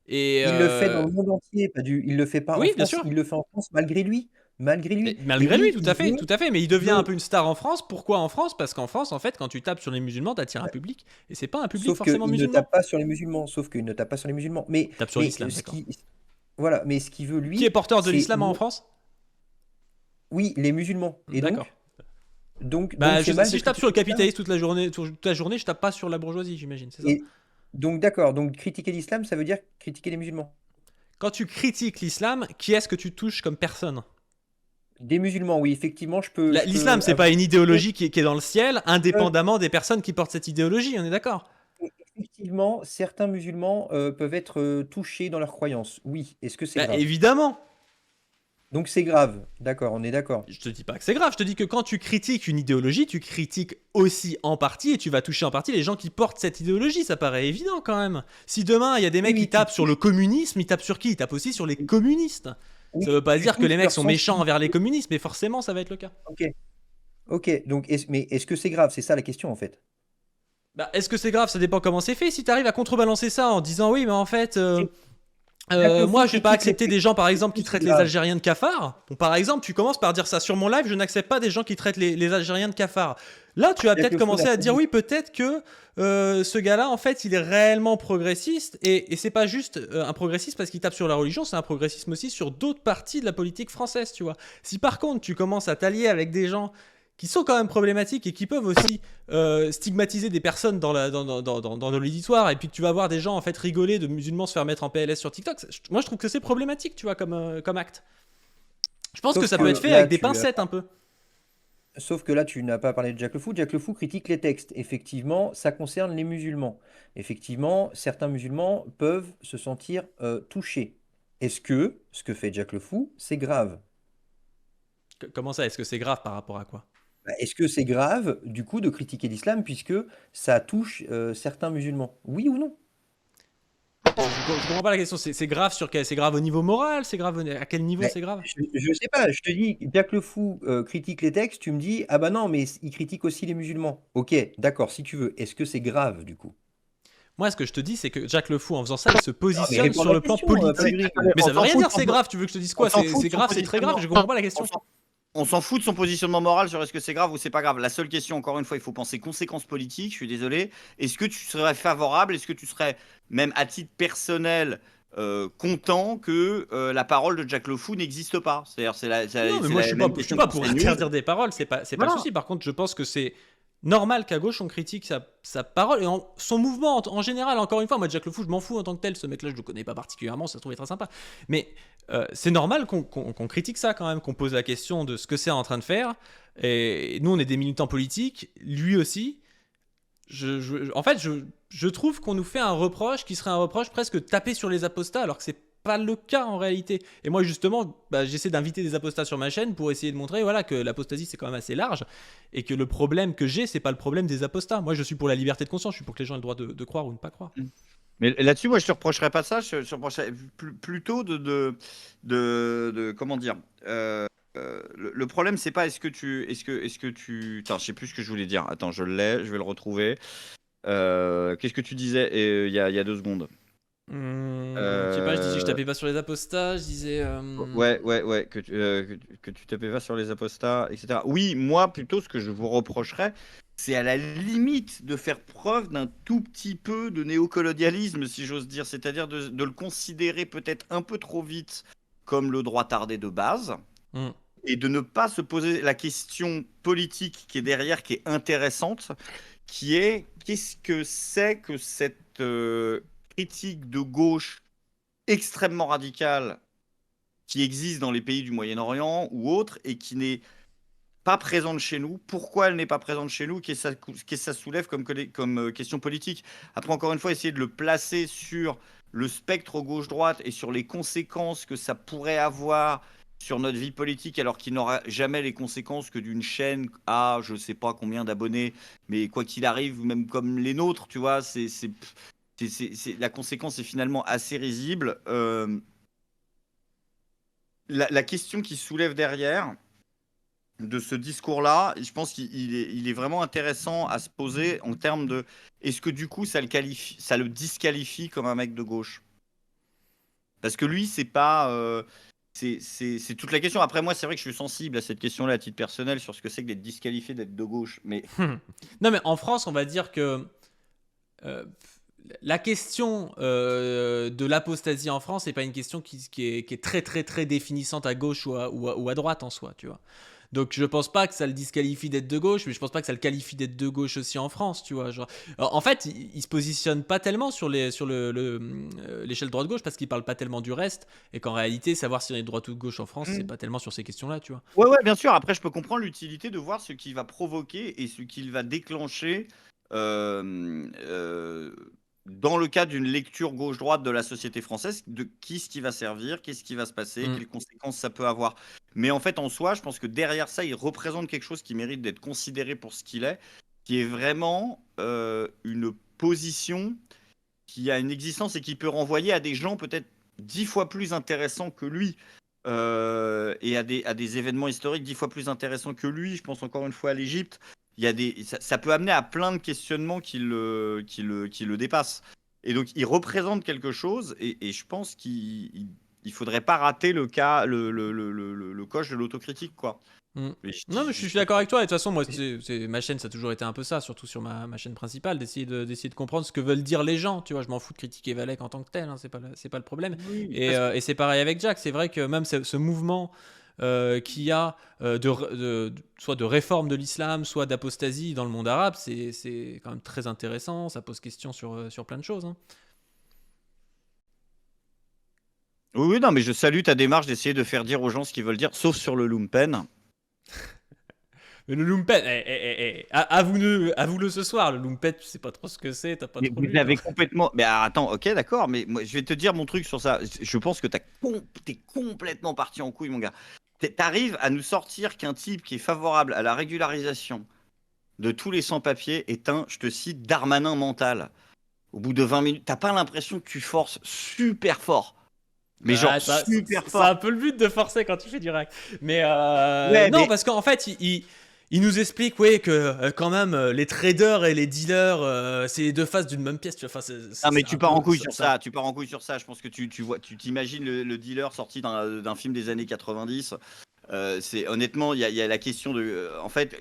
Et Il le fait dans le monde entier, il le fait pas en oui, bien France, sûr. il le fait en France malgré lui. Malgré lui. Et Malgré lui, oui, tout il à fait, veut- tout à fait. Mais il devient veut- un peu une star en France. Pourquoi en France? Parce qu'en France, en fait, quand tu tapes sur les musulmans, t'attires un public. Et c'est pas un public Sauf qu'il forcément ne musulman. tape pas sur les musulmans. Sauf qu'il ne tape pas sur les musulmans. Mais, Tape sur mais l'islam, ce d'accord. voilà, mais ce qu'il veut Qui est lui, porteur de c'est l'islam en France? oui, les musulmans. Et D'accord. donc Bah, c'est mal si de je tape sur le critiquer l'islam. capitaliste toute la journée, je tape pas sur la bourgeoisie, j'imagine, c'est ça? Et donc d'accord, donc critiquer l'islam, ça veut dire critiquer les musulmans. Quand tu critiques l'islam, qui est-ce que tu touches comme personne? Des musulmans, oui, effectivement, je peux. L'islam, c'est pas une idéologie qui est dans le ciel, indépendamment des personnes qui portent cette idéologie, on est d'accord? Effectivement, certains musulmans peuvent être touchés dans leurs croyances. Oui, est-ce que c'est Bah, grave? évidemment. Donc c'est grave, d'accord, on est d'accord. Je te dis pas que c'est grave, je te dis que quand tu critiques une idéologie, tu critiques aussi en partie et tu vas toucher en partie les gens qui portent cette idéologie, ça paraît évident quand même. Si demain il y a des mecs Oui, qui tapent sur le communisme, ils tapent sur qui? Ils tapent aussi sur les communistes. Oui, Ça veut pas tu dire que touches les mecs leur sont méchants sensibilité. envers les communistes, mais forcément ça va être le cas. Ok, ok, donc mais est-ce que c'est grave? C'est ça la question en fait. Bah, est-ce que c'est grave? Ça dépend comment c'est fait. Si tu arrives à contrebalancer ça en disant oui, mais en fait, Le moi fou je vais pas critique accepter les- des gens par exemple qui c'est traitent les grave. Algériens de cafards. Bon, par exemple, tu commences par dire ça sur mon live, je n'accepte pas des gens qui traitent les Algériens de cafards. Là, tu vas Jack peut-être Le Fou commencer l'a à te dire pas oui, peut-être que ce gars-là, en fait, il est réellement progressiste et c'est pas juste un progressiste parce qu'il tape sur la religion, c'est un progressisme aussi sur d'autres parties de la politique française, tu vois. Si par contre tu commences à t'allier avec des gens qui sont quand même problématiques et qui peuvent aussi stigmatiser des personnes dans l'auditoire, et puis que tu vas voir des gens en fait rigoler de musulmans se faire mettre en PLS sur TikTok, moi je trouve que c'est problématique, tu vois, comme acte. Je pense Sauf que ça peut que être fait là, avec des tu as- pincettes un peu. Sauf que là, tu n'as pas parlé de Jack Le Fou. Jack Le Fou critique les textes. Effectivement, ça concerne les musulmans. Effectivement, certains musulmans peuvent se sentir touchés. Est-ce que ce que fait Jack Le Fou, c'est grave? Comment ça? Est-ce que c'est grave par rapport à quoi? Bah, est-ce que c'est grave, du coup, de critiquer l'islam puisque ça touche certains musulmans? Oui ou non? Je comprends pas la question. C'est grave sur quel? C'est grave au niveau moral? C'est grave à quel niveau Mais c'est grave? je sais pas, je te dis, Jack Le Fou critique les textes, tu me dis, ah bah non, mais il critique aussi les musulmans. Ok, d'accord, si tu veux. Est-ce que c'est grave, du coup? Moi, ce que je te dis, c'est que Jack Le Fou, en faisant ça, il se Non, mais positionne réponds à sur la le plan question, politique. Frédéric. Mais ça On veut s'en rien fout dire, de c'est son- grave. Tu veux que je te dise quoi? on s'en fout de C'est son grave, c'est très grave. Je comprends pas la question. On s'en fout de son positionnement moral sur est-ce que c'est grave ou c'est pas grave. La seule question, encore une fois, il faut penser conséquences politiques. Je suis désolé. Est-ce que tu serais favorable? Est-ce que tu serais, même à titre personnel, content que la parole de Jack Le Fou n'existe pas? C'est-à-dire, Non, mais moi, je suis pas pour interdire des paroles. C'est pas Voilà. le souci. Par contre, je pense que c'est normal qu'à gauche, on critique sa parole et son mouvement en général. Encore une fois, moi, Jack Le Fou, je m'en fous en tant que tel. Ce mec-là, je le connais pas particulièrement. Ça se trouve très sympa. Mais c'est normal qu'on critique ça quand même, qu'on pose la question de ce que c'est en train de faire. Et nous, on est des militants politiques. Lui aussi. En fait, je trouve qu'on nous fait un reproche qui serait un reproche presque taper sur les apostats, alors que c'est pas le cas en réalité. Et moi justement, j'essaie d'inviter des apostats sur ma chaîne pour essayer de montrer voilà, que l'apostasie c'est quand même assez large et que le problème que j'ai, c'est pas le problème des apostats. Moi je suis pour la liberté de conscience, je suis pour que les gens aient le droit de croire ou de ne pas croire. Mais là-dessus, moi, je te reprocherais pas ça. Je te reprocherais plutôt comment dire. Le problème, c'est pas est-ce que tu. Attends, je sais plus ce que je voulais dire. Attends, je l'ai, je vais le retrouver. Qu'est-ce que tu disais il y a 2 secondes? Je sais pas, je disais que je tapais pas sur les apostats, je disais. Ouais, que tu tapais pas sur les apostats, etc. Oui, moi, plutôt, ce que je vous reprocherais, c'est à la limite de faire preuve d'un tout petit peu de néocolonialisme, si j'ose dire, c'est-à-dire de le considérer peut-être un peu trop vite comme le droit tardé de base, Mm. et de ne pas se poser la question politique qui est derrière, qui est intéressante, qui est qu'est-ce que c'est que cette critique de gauche extrêmement radicale qui existe dans les pays du Moyen-Orient ou autres et qui n'est pas présente chez nous. Pourquoi elle n'est pas présente chez nous? Qu'est-ce que ça soulève comme question politique? Après, encore une fois, essayer de le placer sur le spectre gauche-droite et sur les conséquences que ça pourrait avoir sur notre vie politique, alors qu'il n'aura jamais les conséquences que d'une chaîne à je sais pas combien d'abonnés, mais quoi qu'il arrive, même comme les nôtres, tu vois, la conséquence est finalement assez risible. La question qui soulève derrière de ce discours-là, je pense qu'il est vraiment intéressant à se poser en termes de est-ce que du coup ça le disqualifie comme un mec de gauche? Parce que lui, c'est pas. C'est toute la question. Après, moi, c'est vrai que je suis sensible à cette question-là à titre personnel sur ce que c'est que d'être disqualifié d'être de gauche. Mais Non, mais en France, on va dire que euh, la question de l'apostasie en France n'est pas une question qui est très très très définissante à gauche ou à droite en soi, tu vois. Donc je pense pas que ça le disqualifie d'être de gauche, mais je pense pas que ça le qualifie d'être de gauche aussi en France, tu vois. Genre, en fait, il se positionne pas tellement sur l'échelle droite-gauche parce qu'il parle pas tellement du reste, et qu'en réalité, savoir si on est de droite ou de gauche en France, c'est pas tellement sur ces questions-là, tu vois. ouais, bien sûr. Après, je peux comprendre l'utilité de voir ce qu'il va provoquer et ce qu'il va déclencher euh, euh, dans le cas d'une lecture gauche-droite de la société française, de ce qui va servir, qu'est-ce qui va se passer, quelles conséquences ça peut avoir. Mais en fait, en soi, je pense que derrière ça, il représente quelque chose qui mérite d'être considéré pour ce qu'il est, qui est vraiment une position qui a une existence et qui peut renvoyer à des gens peut-être 10 fois plus intéressants que lui. Et à des événements historiques 10 fois plus intéressants que lui. Je pense encore une fois à l'Égypte. Ça peut amener à plein de questionnements qui le dépassent. Et donc, il représente quelque chose. Et je pense qu'il ne faudrait pas rater le coche de l'autocritique, quoi. Non, mais je suis d'accord avec toi. Et de toute façon, moi, ma chaîne, ça a toujours été un peu ça, surtout sur ma chaîne principale, d'essayer de comprendre ce que veulent dire les gens. Tu vois, je m'en fous de critiquer Valek en tant que tel, hein, c'est pas le problème. Oui, Et c'est pareil avec Jack. C'est vrai que même ce mouvement qu'il y a soit de réforme de l'islam, soit d'apostasie dans le monde arabe, c'est quand même très intéressant. Ça pose question sur plein de choses. Hein. oui, non, mais je salue ta démarche d'essayer de faire dire aux gens ce qu'ils veulent dire, sauf sur le lumpen. Mais le Lumpen, avoue-le ce soir, le Lumpen, tu sais pas trop ce que c'est, t'as pas Mais trop vous lu. l'avez complètement. Mais attends, ok, d'accord, mais moi, je vais te dire mon truc sur ça. Je pense que t'es complètement parti en couille, mon gars. T'arrives à nous sortir qu'un type qui est favorable à la régularisation de tous les sans-papiers est un, je te cite, Darmanin mental. Au bout de 20 minutes, t'as pas l'impression que tu forces super fort. Mais genre super C'est fort. un peu le but de forcer quand tu fais du rack. Mais Ouais, non, mais- parce qu'en fait, il nous explique, oui, que quand même, les traders et les dealers, c'est les deux faces d'une même pièce. Tu vois. Enfin, Non, mais c'est tu un pars en peu couille sur ça. Tu pars en couille sur ça. Je pense que tu vois, tu t'imagines le dealer sorti d'un film des années 90. Honnêtement, il y a la question de. En fait,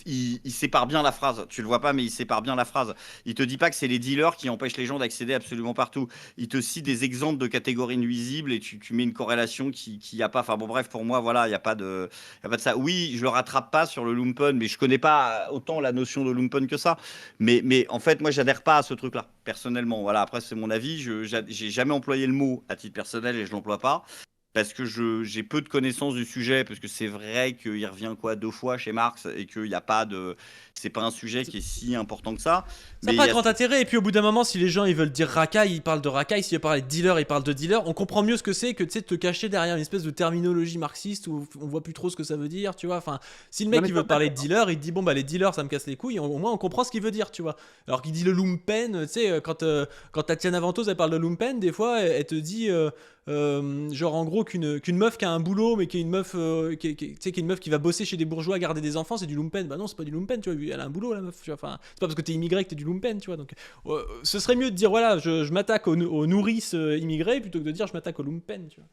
il sépare bien la phrase. Tu le vois pas, mais il sépare bien la phrase. Il te dit pas que c'est les dealers qui empêchent les gens d'accéder absolument partout. Il te cite des exemples de catégories nuisibles et tu mets une corrélation qui y a pas. Enfin bon, bref, pour moi, voilà, il y a pas de ça. Oui, je le rattrape pas sur le lumpen, mais je connais pas autant la notion de lumpen que ça. Mais en fait, moi, j'adhère pas à ce truc-là personnellement. Voilà. Après, c'est mon avis. J'ai jamais employé le mot à titre personnel et je l'emploie pas. parce que j'ai peu de connaissances du sujet, parce que c'est vrai qu'il revient quoi 2 fois chez Marx et qu'il y a pas de c'est pas un sujet qui est si important que ça. Ça n'a Mais pas il y a grand intérêt, et puis au bout d'un moment, si les gens ils veulent dire racaille, ils parlent de racaille, s'ils veulent parler de dealer, ils parlent de dealer, on comprend mieux ce que c'est que de te cacher derrière une espèce de terminologie marxiste où on voit plus trop ce que ça veut dire, tu vois. Enfin, si le mec Non, mais il toi, veut parler de dealer, il te dit bon bah les dealers ça me casse les couilles, au moins on comprend ce qu'il veut dire, tu vois. Alors qu'il dit le lumpen, tu sais, quand Tatiana Ventose elle parle de lumpen, des fois elle te dit. Genre en gros qu'une meuf qui a un boulot mais qui est une meuf tu sais, qui est une meuf qui va bosser chez des bourgeois garder des enfants, c'est du lumpen. Bah non, c'est pas du lumpen, tu vois, elle a un boulot la meuf, tu vois. Enfin, c'est pas parce que t'es immigré que t'es du lumpen, tu vois. Donc ce serait mieux de dire voilà, je m'attaque aux nourrices immigrées plutôt que de dire je m'attaque aux lumpen, tu vois.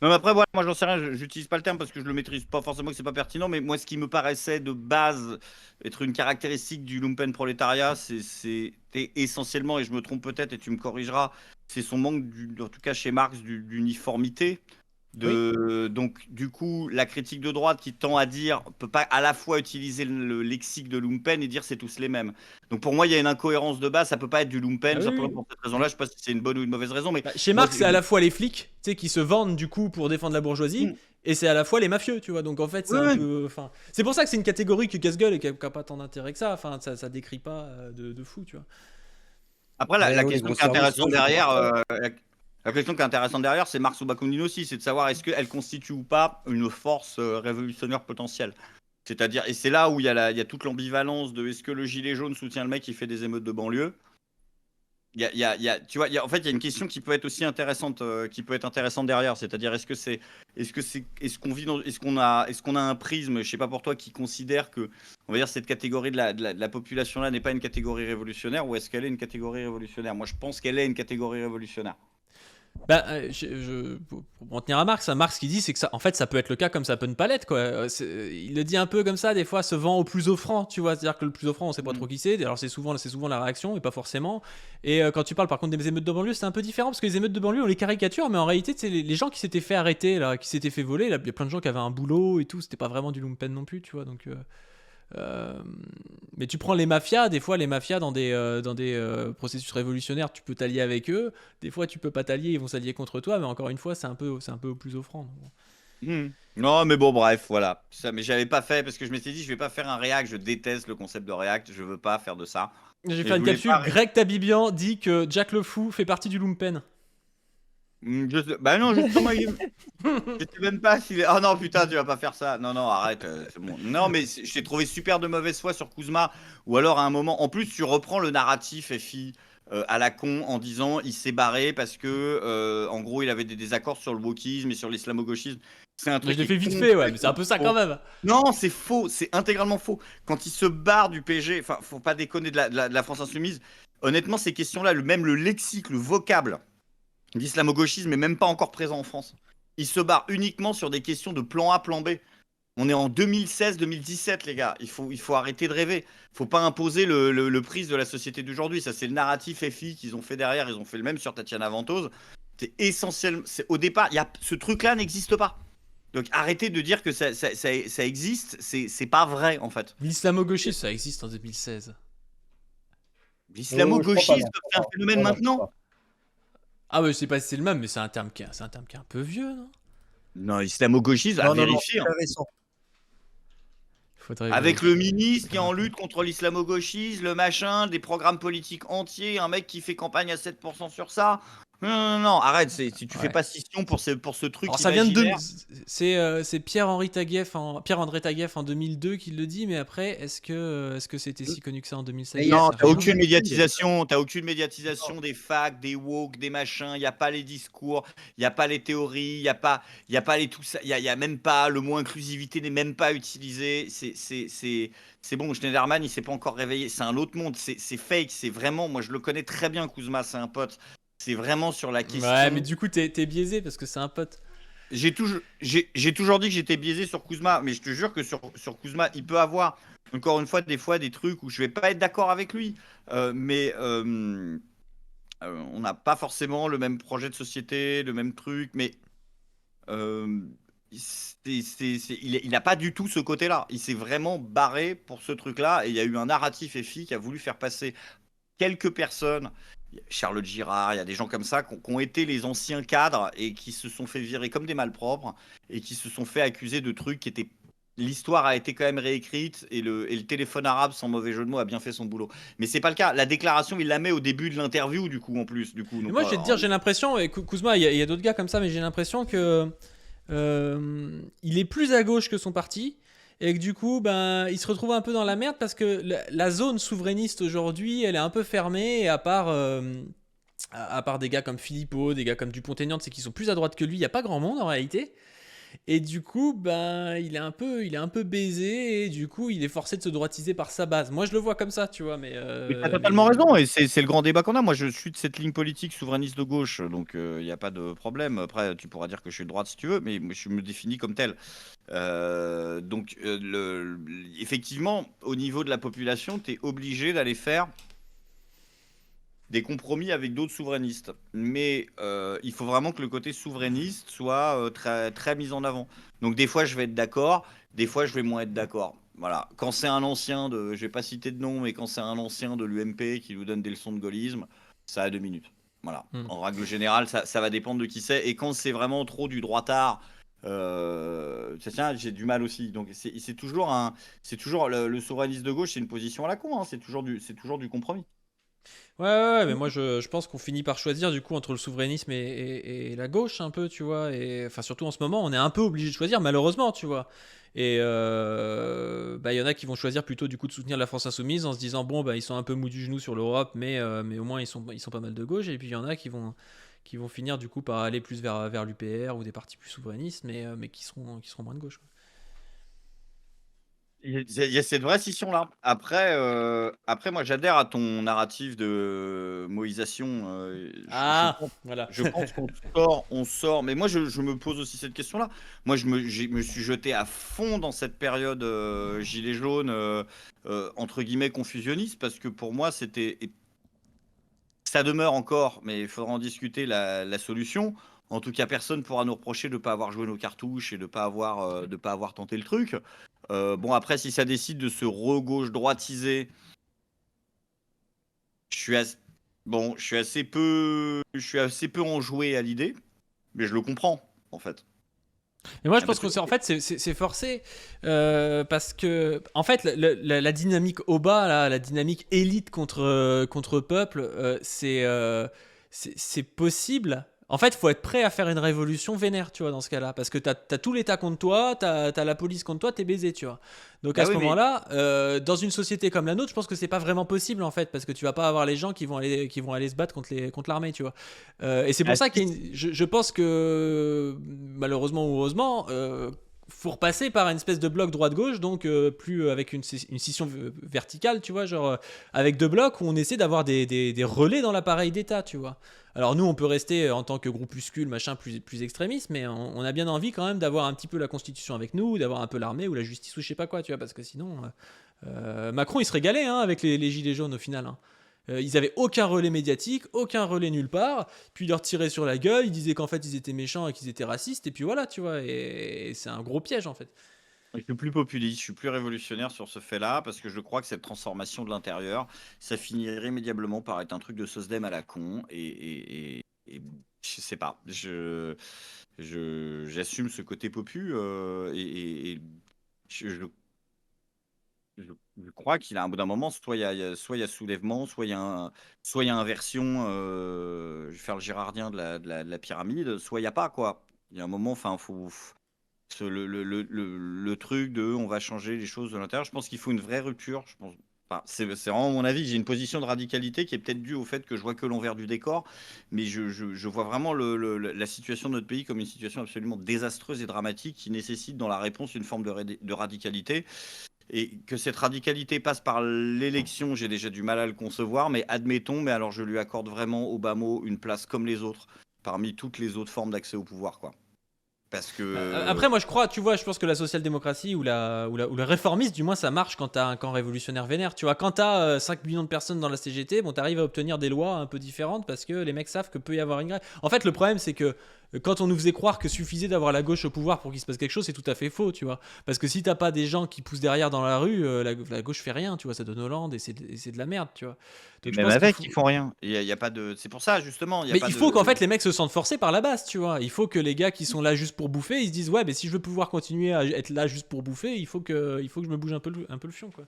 Non, mais après, voilà, moi j'en sais rien, j'utilise pas le terme parce que je le maîtrise pas forcément, que c'est pas pertinent, mais moi ce qui me paraissait de base être une caractéristique du lumpen prolétariat, c'était essentiellement, et je me trompe peut-être et tu me corrigeras, c'est son manque, en tout cas chez Marx, d'uniformité. Oui. Donc, du coup, la critique de droite qui tend à dire, peut pas à la fois utiliser le lexique de lumpen et dire c'est tous les mêmes. Donc, pour moi, il y a une incohérence de base, ça peut pas être du lumpen, Ah oui, simplement oui. pour cette raison-là. Je sais pas si c'est une bonne ou une mauvaise raison, mais Bah, chez moi, Marx, c'est à la fois les flics, tu sais, qui se vendent du coup pour défendre la bourgeoisie, Mm. et c'est à la fois les mafieux, tu vois. Donc en fait, c'est Ouais, un ouais. peu. Enfin, c'est pour ça que c'est une catégorie qui casse-gueule et qui a pas tant d'intérêt que ça. Enfin, ça décrit pas de fou, tu vois. Après, Ouais, la oh, les question gros qui est cerveaux, sinon intéressante je comprends derrière, pas. la question qui est intéressante derrière, c'est Marx ou Bakounine aussi, c'est de savoir est-ce qu'elle constitue ou pas une force révolutionnaire potentielle. C'est-à-dire, et c'est là où il y a toute l'ambivalence de est-ce que le gilet jaune soutient le mec qui fait des émeutes de banlieue. Tu vois, en fait, il y a une question qui peut être aussi intéressante, qui peut être intéressante derrière. C'est-à-dire, est-ce qu'on a un prisme, je sais pas pour toi, qui considère que, on va dire, cette catégorie de la population-là n'est pas une catégorie révolutionnaire, ou est-ce qu'elle est une catégorie révolutionnaire? Moi, je pense qu'elle est une catégorie révolutionnaire. Bah, pour en tenir à Marx, Marx qui dit c'est que ça, en fait, ça peut être le cas comme ça peut ne pas l'être, quoi. Il le dit un peu comme ça, des fois, se vend au plus offrant, tu vois. C'est-à-dire que le plus offrant, on sait pas Mm. trop qui c'est. Alors c'est souvent la réaction, et pas forcément. Et quand tu parles par contre des émeutes de banlieue, c'est un peu différent parce que les émeutes de banlieue, on les caricature, mais en réalité, c'est les gens qui s'étaient fait arrêter, là, qui s'étaient fait voler. Là, il y a plein de gens qui avaient un boulot et tout. C'était pas vraiment du lumpen non plus, tu vois. Donc euh, mais tu prends les mafias, des fois les mafias dans des processus révolutionnaires, tu peux t'allier avec eux, des fois tu peux pas t'allier, ils vont s'allier contre toi, mais encore une fois c'est un peu au plus offrant. Mm. Non, mais bon, bref, voilà. Ça, mais j'avais pas fait parce que je m'étais dit, je vais pas faire un React. Je déteste le concept de React. Je veux pas faire de ça. J'ai Et fait je une voulais capsule, pas. Greg Tabibian dit que Jack le Fou fait partie du lumpen. Bah non, justement, je sais même pas s'il est. Oh non, putain, tu vas pas faire ça. Non, non, arrête, c'est bon. Non, mais je t'ai trouvé super de mauvaise foi sur Kuzma. Ou alors à un moment. En plus, tu reprends le narratif FI à la con en disant il s'est barré parce que, en gros, il avait des désaccords sur le wokisme et sur l'islamo-gauchisme. C'est un Mais truc je l'ai qui est fait vite fait, ouais, mais c'est un complètement peu ça quand faux. même. Non, c'est faux, c'est intégralement faux. Quand il se barre du PG, enfin, faut pas déconner de la France Insoumise. Honnêtement, ces questions-là, même le lexique, le vocable d'islamo-gauchisme est même pas encore présent en France. Il se barre uniquement sur des questions de plan A, plan B. On est en 2016-2017, les gars. Il faut arrêter de rêver. Faut pas imposer le prisme de la société d'aujourd'hui. Ça, c'est le narratif FI qu'ils ont fait derrière. Ils ont fait le même sur Tatiana Ventose. C'est essentiel. Au départ, ce truc-là n'existe pas. Donc arrêtez de dire que ça existe. C'est pas vrai, en fait. L'islamo-gauchisme, ça existe en 2016. Je crois pas, L'islamo-gauchisme, non. c'est un phénomène Non, je crois maintenant. pas. Ah ouais, je sais pas si c'est le même, mais c'est un terme qui est un peu vieux, non? Non, islamo-gauchisme, à Non, non, non, vérifier, hein. très récent. Faudrait Avec le vérifier. ministre qui est en lutte contre l'islamo-gauchisme, le machin, des programmes politiques entiers, un mec qui fait campagne à 7% sur ça. Non, non, non, arrête, si tu fais Ouais. pas scission pour ce truc Alors ça vient de imaginaire. c'est Pierre-André Taguieff en 2002 qui le dit, mais après est-ce que c'était si connu que ça en 2016? Mais Non, Ça t'as fait aucune longtemps. médiatisation, des facs, des woke, des machins, il n'y a pas les discours, il n'y a pas les théories, il y a pas les tout ça, il y a même pas, le mot inclusivité n'est même pas utilisé, c'est bon, Schneiderman, il s'est pas encore réveillé, c'est un autre monde, c'est fake, c'est vraiment, moi je le connais très bien, Kuzma, c'est un pote, c'est vraiment sur la Ouais, mais question. du coup t'es biaisé parce que c'est un pote. J'ai toujours dit que j'étais biaisé sur Kuzma, mais je te jure que sur Kuzma, il peut avoir, encore une fois, des fois des trucs où je vais pas être d'accord avec lui. Mais on n'a pas forcément le même projet de société, le même truc, mais euh, il n'a pas du tout ce côté-là. Il s'est vraiment barré pour ce truc-là, et il y a eu un narratif FI qui a voulu faire passer quelques personnes Charlotte Girard, il y a des gens comme ça qui ont été les anciens cadres et qui se sont fait virer comme des malpropres et qui se sont fait accuser de trucs qui étaient. L'histoire a été quand même réécrite et le téléphone arabe, sans mauvais jeu de mots, a bien fait son boulot. Mais c'est pas le cas. La déclaration, il la met au début de l'interview, du coup, en plus. Du coup, Mais donc, moi, je vais te dire, j'ai l'impression, et Kuzma, il y a d'autres gars comme ça, mais j'ai l'impression que il est plus à gauche que son parti. Et que du coup, ben, il se retrouve un peu dans la merde parce que la zone souverainiste aujourd'hui, elle est un peu fermée. Et à part des gars comme Philippot, des gars comme Dupont-Aignan, c'est qui sont plus à droite que lui, il n'y a pas grand monde en réalité. Et du coup, ben, il est un peu baisé et du coup, il est forcé de se droitiser par sa base. Moi, je le vois comme ça, tu vois, mais t'as totalement raison, et c'est le grand débat qu'on a. Moi, je suis de cette ligne politique souverainiste de gauche, donc il n'y a pas de problème. Après, tu pourras dire que je suis de droite si tu veux, mais moi, je me définis comme tel. Effectivement, au niveau de la population, tu es obligé d'aller faire des compromis avec d'autres souverainistes. Mais il faut vraiment que le côté souverainiste soit très, très mis en avant. Donc des fois, je vais être d'accord, des fois, je vais moins être d'accord. Voilà. Quand c'est un ancien de, je vais pas citer de nom, mais quand c'est un ancien de l'UMP qui nous donne des leçons de gaullisme, ça a 2 minutes. Voilà. Hmm. En règle générale, ça va dépendre de qui c'est. Et quand c'est vraiment trop du droitard, tiens, j'ai du mal aussi. Donc c'est toujours le souverainiste de gauche, c'est une position à la con. Hein. C'est toujours du compromis. Ouais, mais moi je pense qu'on finit par choisir du coup entre le souverainisme et la gauche un peu, tu vois. Et enfin, surtout en ce moment, on est un peu obligé de choisir, malheureusement, tu vois. Et bah, il y en a qui vont choisir plutôt du coup de soutenir la France insoumise en se disant, bon, bah, ils sont un peu mous du genou sur l'Europe, mais au moins ils sont pas mal de gauche. Et puis il y en a qui vont finir du coup par aller plus vers l'UPR ou des partis plus souverainistes, mais qui seront moins de gauche, quoi. Il y a cette vraie scission-là. Après, moi, j'adhère à ton narratif de moïsation. Ah, voilà. Je pense qu'on sort. Mais moi, je me pose aussi cette question-là. Moi, me suis jeté à fond dans cette période gilet jaune, entre guillemets, confusionniste, parce que pour moi, et ça demeure encore, mais il faudra en discuter la solution. En tout cas, personne ne pourra nous reprocher de ne pas avoir joué nos cartouches et de pas avoir tenté le truc. Bon, après, si ça décide de se re-gauche-droitiser, je suis as- bon, je suis assez peu enjoué à l'idée, mais je le comprends, en fait. Et moi, je Ah, pense parce que que en fait, c'est forcé parce que, en fait, la dynamique au bas, là, la dynamique élite contre peuple, c'est possible. En fait, il faut être prêt à faire une révolution vénère, tu vois, dans ce cas-là. Parce que t'as tout l'État contre toi, t'as la police contre toi, t'es baisé, tu vois. Donc à bah ce oui, mais moment-là, dans une société comme la nôtre, je pense que c'est pas vraiment possible, en fait. Parce que tu vas pas avoir les gens qui vont aller se battre contre l'armée, tu vois. Et c'est pour ah, ça si, je pense que, malheureusement ou heureusement, faut repasser par une espèce de bloc droite-gauche, donc plus avec une scission verticale, tu vois, genre avec deux blocs où on essaie d'avoir des relais dans l'appareil d'État, tu vois. Alors nous, on peut rester en tant que groupuscule, machin, plus extrémiste, mais on a bien envie quand même d'avoir un petit peu la Constitution avec nous, d'avoir un peu l'armée ou la justice ou je sais pas quoi, tu vois, parce que sinon, Macron, il se régalait hein, avec les gilets jaunes au final. Hein. Ils avaient aucun relais médiatique, aucun relais nulle part. Puis ils leur tiraient sur la gueule, ils disaient qu'en fait ils étaient méchants et qu'ils étaient racistes. Et puis voilà, tu vois. Et c'est un gros piège en fait. je suis plus populiste, je suis plus révolutionnaire sur ce fait-là, parce que je crois que cette transformation de l'intérieur, ça finirait irrémédiablement par être un truc de SOSDEM à la con, et je sais pas, j'assume ce côté popu, et je, je- je crois qu'il a un bout d'un moment, soit il y a soulèvement, soit il y a inversion, je vais faire le Gérardien de la pyramide, soit il n'y a pas, quoi. Il y a un moment, enfin, le truc de on va changer les choses de l'intérieur, je pense qu'il faut une vraie rupture. Je pense, enfin, c'est vraiment mon avis. J'ai une position de radicalité qui est peut-être due au fait que je vois que l'envers du décor, mais je vois vraiment la situation de notre pays comme une situation absolument désastreuse et dramatique qui nécessite dans la réponse une forme de radicalité. Et que cette radicalité passe par l'élection, j'ai déjà du mal à le concevoir, mais admettons, mais alors je lui accorde vraiment au bas mot une place comme les autres, parmi toutes les autres formes d'accès au pouvoir, quoi. Parce que Après, moi je crois, tu vois, je pense que la social-démocratie ou le réformiste, du moins, ça marche quand t'as un camp révolutionnaire vénère. Tu vois, quand t'as 5 millions de personnes dans la CGT, bon, t'arrives à obtenir des lois un peu différentes parce que les mecs savent que peut y avoir une grève. En fait, le problème, c'est que quand on nous faisait croire que suffisait d'avoir la gauche au pouvoir pour qu'il se passe quelque chose, c'est tout à fait faux, tu vois. Parce que si t'as pas des gens qui poussent derrière dans la rue, la gauche fait rien, tu vois. Ça donne Hollande et c'est de la merde, tu vois. Et Donc je même pense qu'il avec, faut. ils font rien. Y a pas de. C'est pour ça, justement. Il y a Mais pas il faut qu'en de. fait les mecs se sentent forcés par la base, tu vois. Il faut que les gars qui sont là juste pour bouffer, ils se disent ouais, mais si je veux pouvoir continuer à être là juste pour bouffer, il faut que je me bouge un peu le fion, quoi.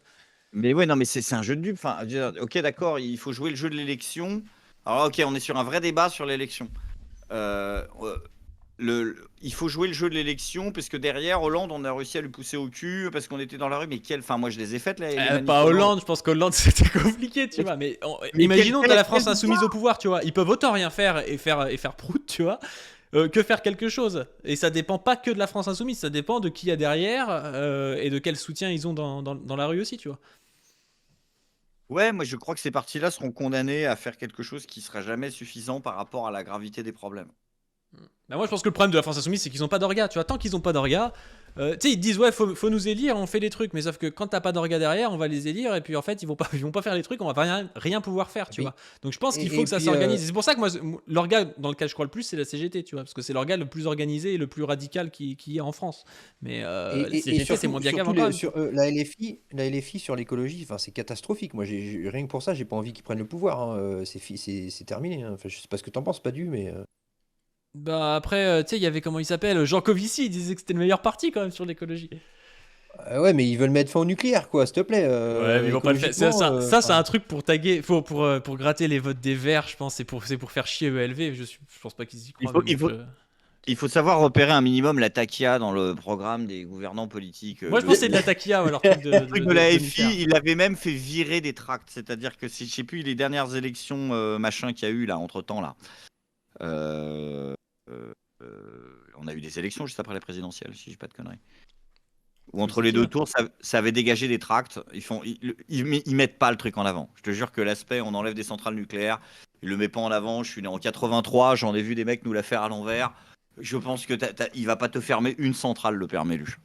Mais ouais, non, mais c'est un jeu de dupe. Enfin, je veux dire, ok, d'accord, il faut jouer le jeu de l'élection. Alors, ok, on est sur un vrai débat sur l'élection. Il faut jouer le jeu de l'élection parce que derrière Hollande, on a réussi à lui pousser au cul parce qu'on était dans la rue. Mais quelle. Enfin, moi, je les ai faites, les manifs Pas Hollande. Hollande, je pense qu'Hollande c'était compliqué, tu vois. Mais imaginons quel t'as la est France le insoumise au pouvoir, tu vois. Ils peuvent autant rien faire et faire prout, tu vois, que faire quelque chose. Et ça dépend pas que de la France insoumise, ça dépend de qui il y a derrière et de quel soutien ils ont dans la rue aussi, tu vois. Ouais, moi, je crois que ces partis-là seront condamnés à faire quelque chose qui sera jamais suffisant par rapport à la gravité des problèmes. Bah moi je pense que le problème de la France insoumise c'est qu'ils ont pas d'orgas, tu vois. Tant qu'ils ont pas d'orgas, tu sais, ils te disent ouais faut nous élire, on fait des trucs, mais sauf que quand t'as pas d'orgas derrière, on va les élire et puis en fait ils vont pas faire les trucs, on va rien pouvoir faire, tu Et vois. Donc je pense qu'il puis, faut que ça s'organise. Et c'est pour ça que moi l'orga dans lequel je crois le plus c'est la CGT, tu vois, parce que c'est l'orga le plus organisé et le plus radical qui y a en France. Mais la et CGT c'est moins bien qu'avant quand même. sur la LFI sur l'écologie, enfin, c'est catastrophique. Moi, rien que pour ça, j'ai pas envie qu'ils prennent le pouvoir, hein. C'est terminé, hein. Enfin, je sais pas ce que t'en penses, pas mais Bah après tu sais il y avait comment il s'appelle Jean Covici, il disait que c'était le meilleur parti quand même sur l'écologie. ouais, mais ils veulent mettre fin au nucléaire, quoi, s'il te plaît. Ouais, mais ils vont pas le faire. Écologiquement, C'est un truc pour taguer, pour gratter les votes des Verts, je pense. C'est pour faire chier ELV. Je pense pas qu'ils y Il croient. faut, Mais il bon, faut, il faut savoir repérer un minimum la taquia dans le programme des gouvernants politiques. moi, je pense que c'est de la taquia, ouais, leur truc Le truc de la militaire. FI, il avait même fait virer des tracts. C'est-à-dire que si je sais plus les dernières élections machin qu'il y a eu là entre temps là. Euh, euh, on a eu des élections juste après la présidentielle, si je dis pas de conneries. Ou entre les deux tours, ça avait dégagé des tracts. Ils mettent pas le truc en avant. Je te jure que l'aspect, on enlève des centrales nucléaires, ils le mettent pas en avant. Je suis né en 83, j'en ai vu des mecs nous la faire à l'envers. Je pense que il va pas te fermer une centrale, le père Méluche.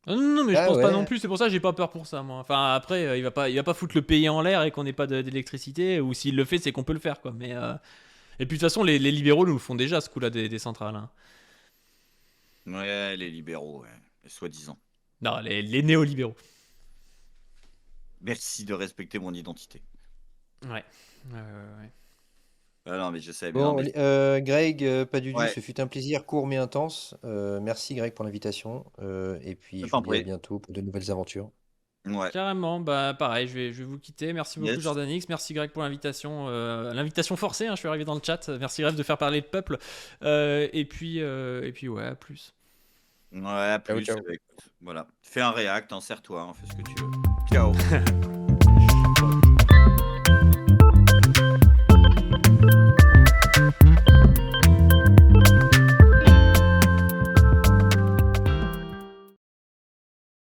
Non, mais je Ah pense pas non ouais. plus. C'est pour ça que j'ai pas peur pour ça, moi. Enfin, après, il va pas foutre le pays en l'air et qu'on n'ait pas d'électricité. Ou s'il le fait, c'est qu'on peut le faire, quoi. Mais et puis de toute façon, les libéraux nous le font déjà ce coup-là des centrales, hein. Ouais, les libéraux, ouais. Soi-disant. Non, les néolibéraux. Merci de respecter mon identité. Ouais. Ah non, mais je sais. Mais Bon, non, mais... Greg, pas du Ouais. ce fut un plaisir court mais intense. Merci Greg pour l'invitation. Et puis Je je t'en vous dis à prie. bientôt pour de nouvelles aventures. Ouais. Carrément, bah pareil, je vais vous quitter. Merci beaucoup Yes. Jordanix, merci Greg pour l'invitation, l'invitation forcée, hein, je suis arrivé dans le chat. Merci Greg de faire parler le peuple. Et puis ouais, à plus. Ouais, à Ciao, plus. ciao. Écoute, voilà. Fais un react, hein, serre-toi, hein, fais ce que tu veux. Ciao.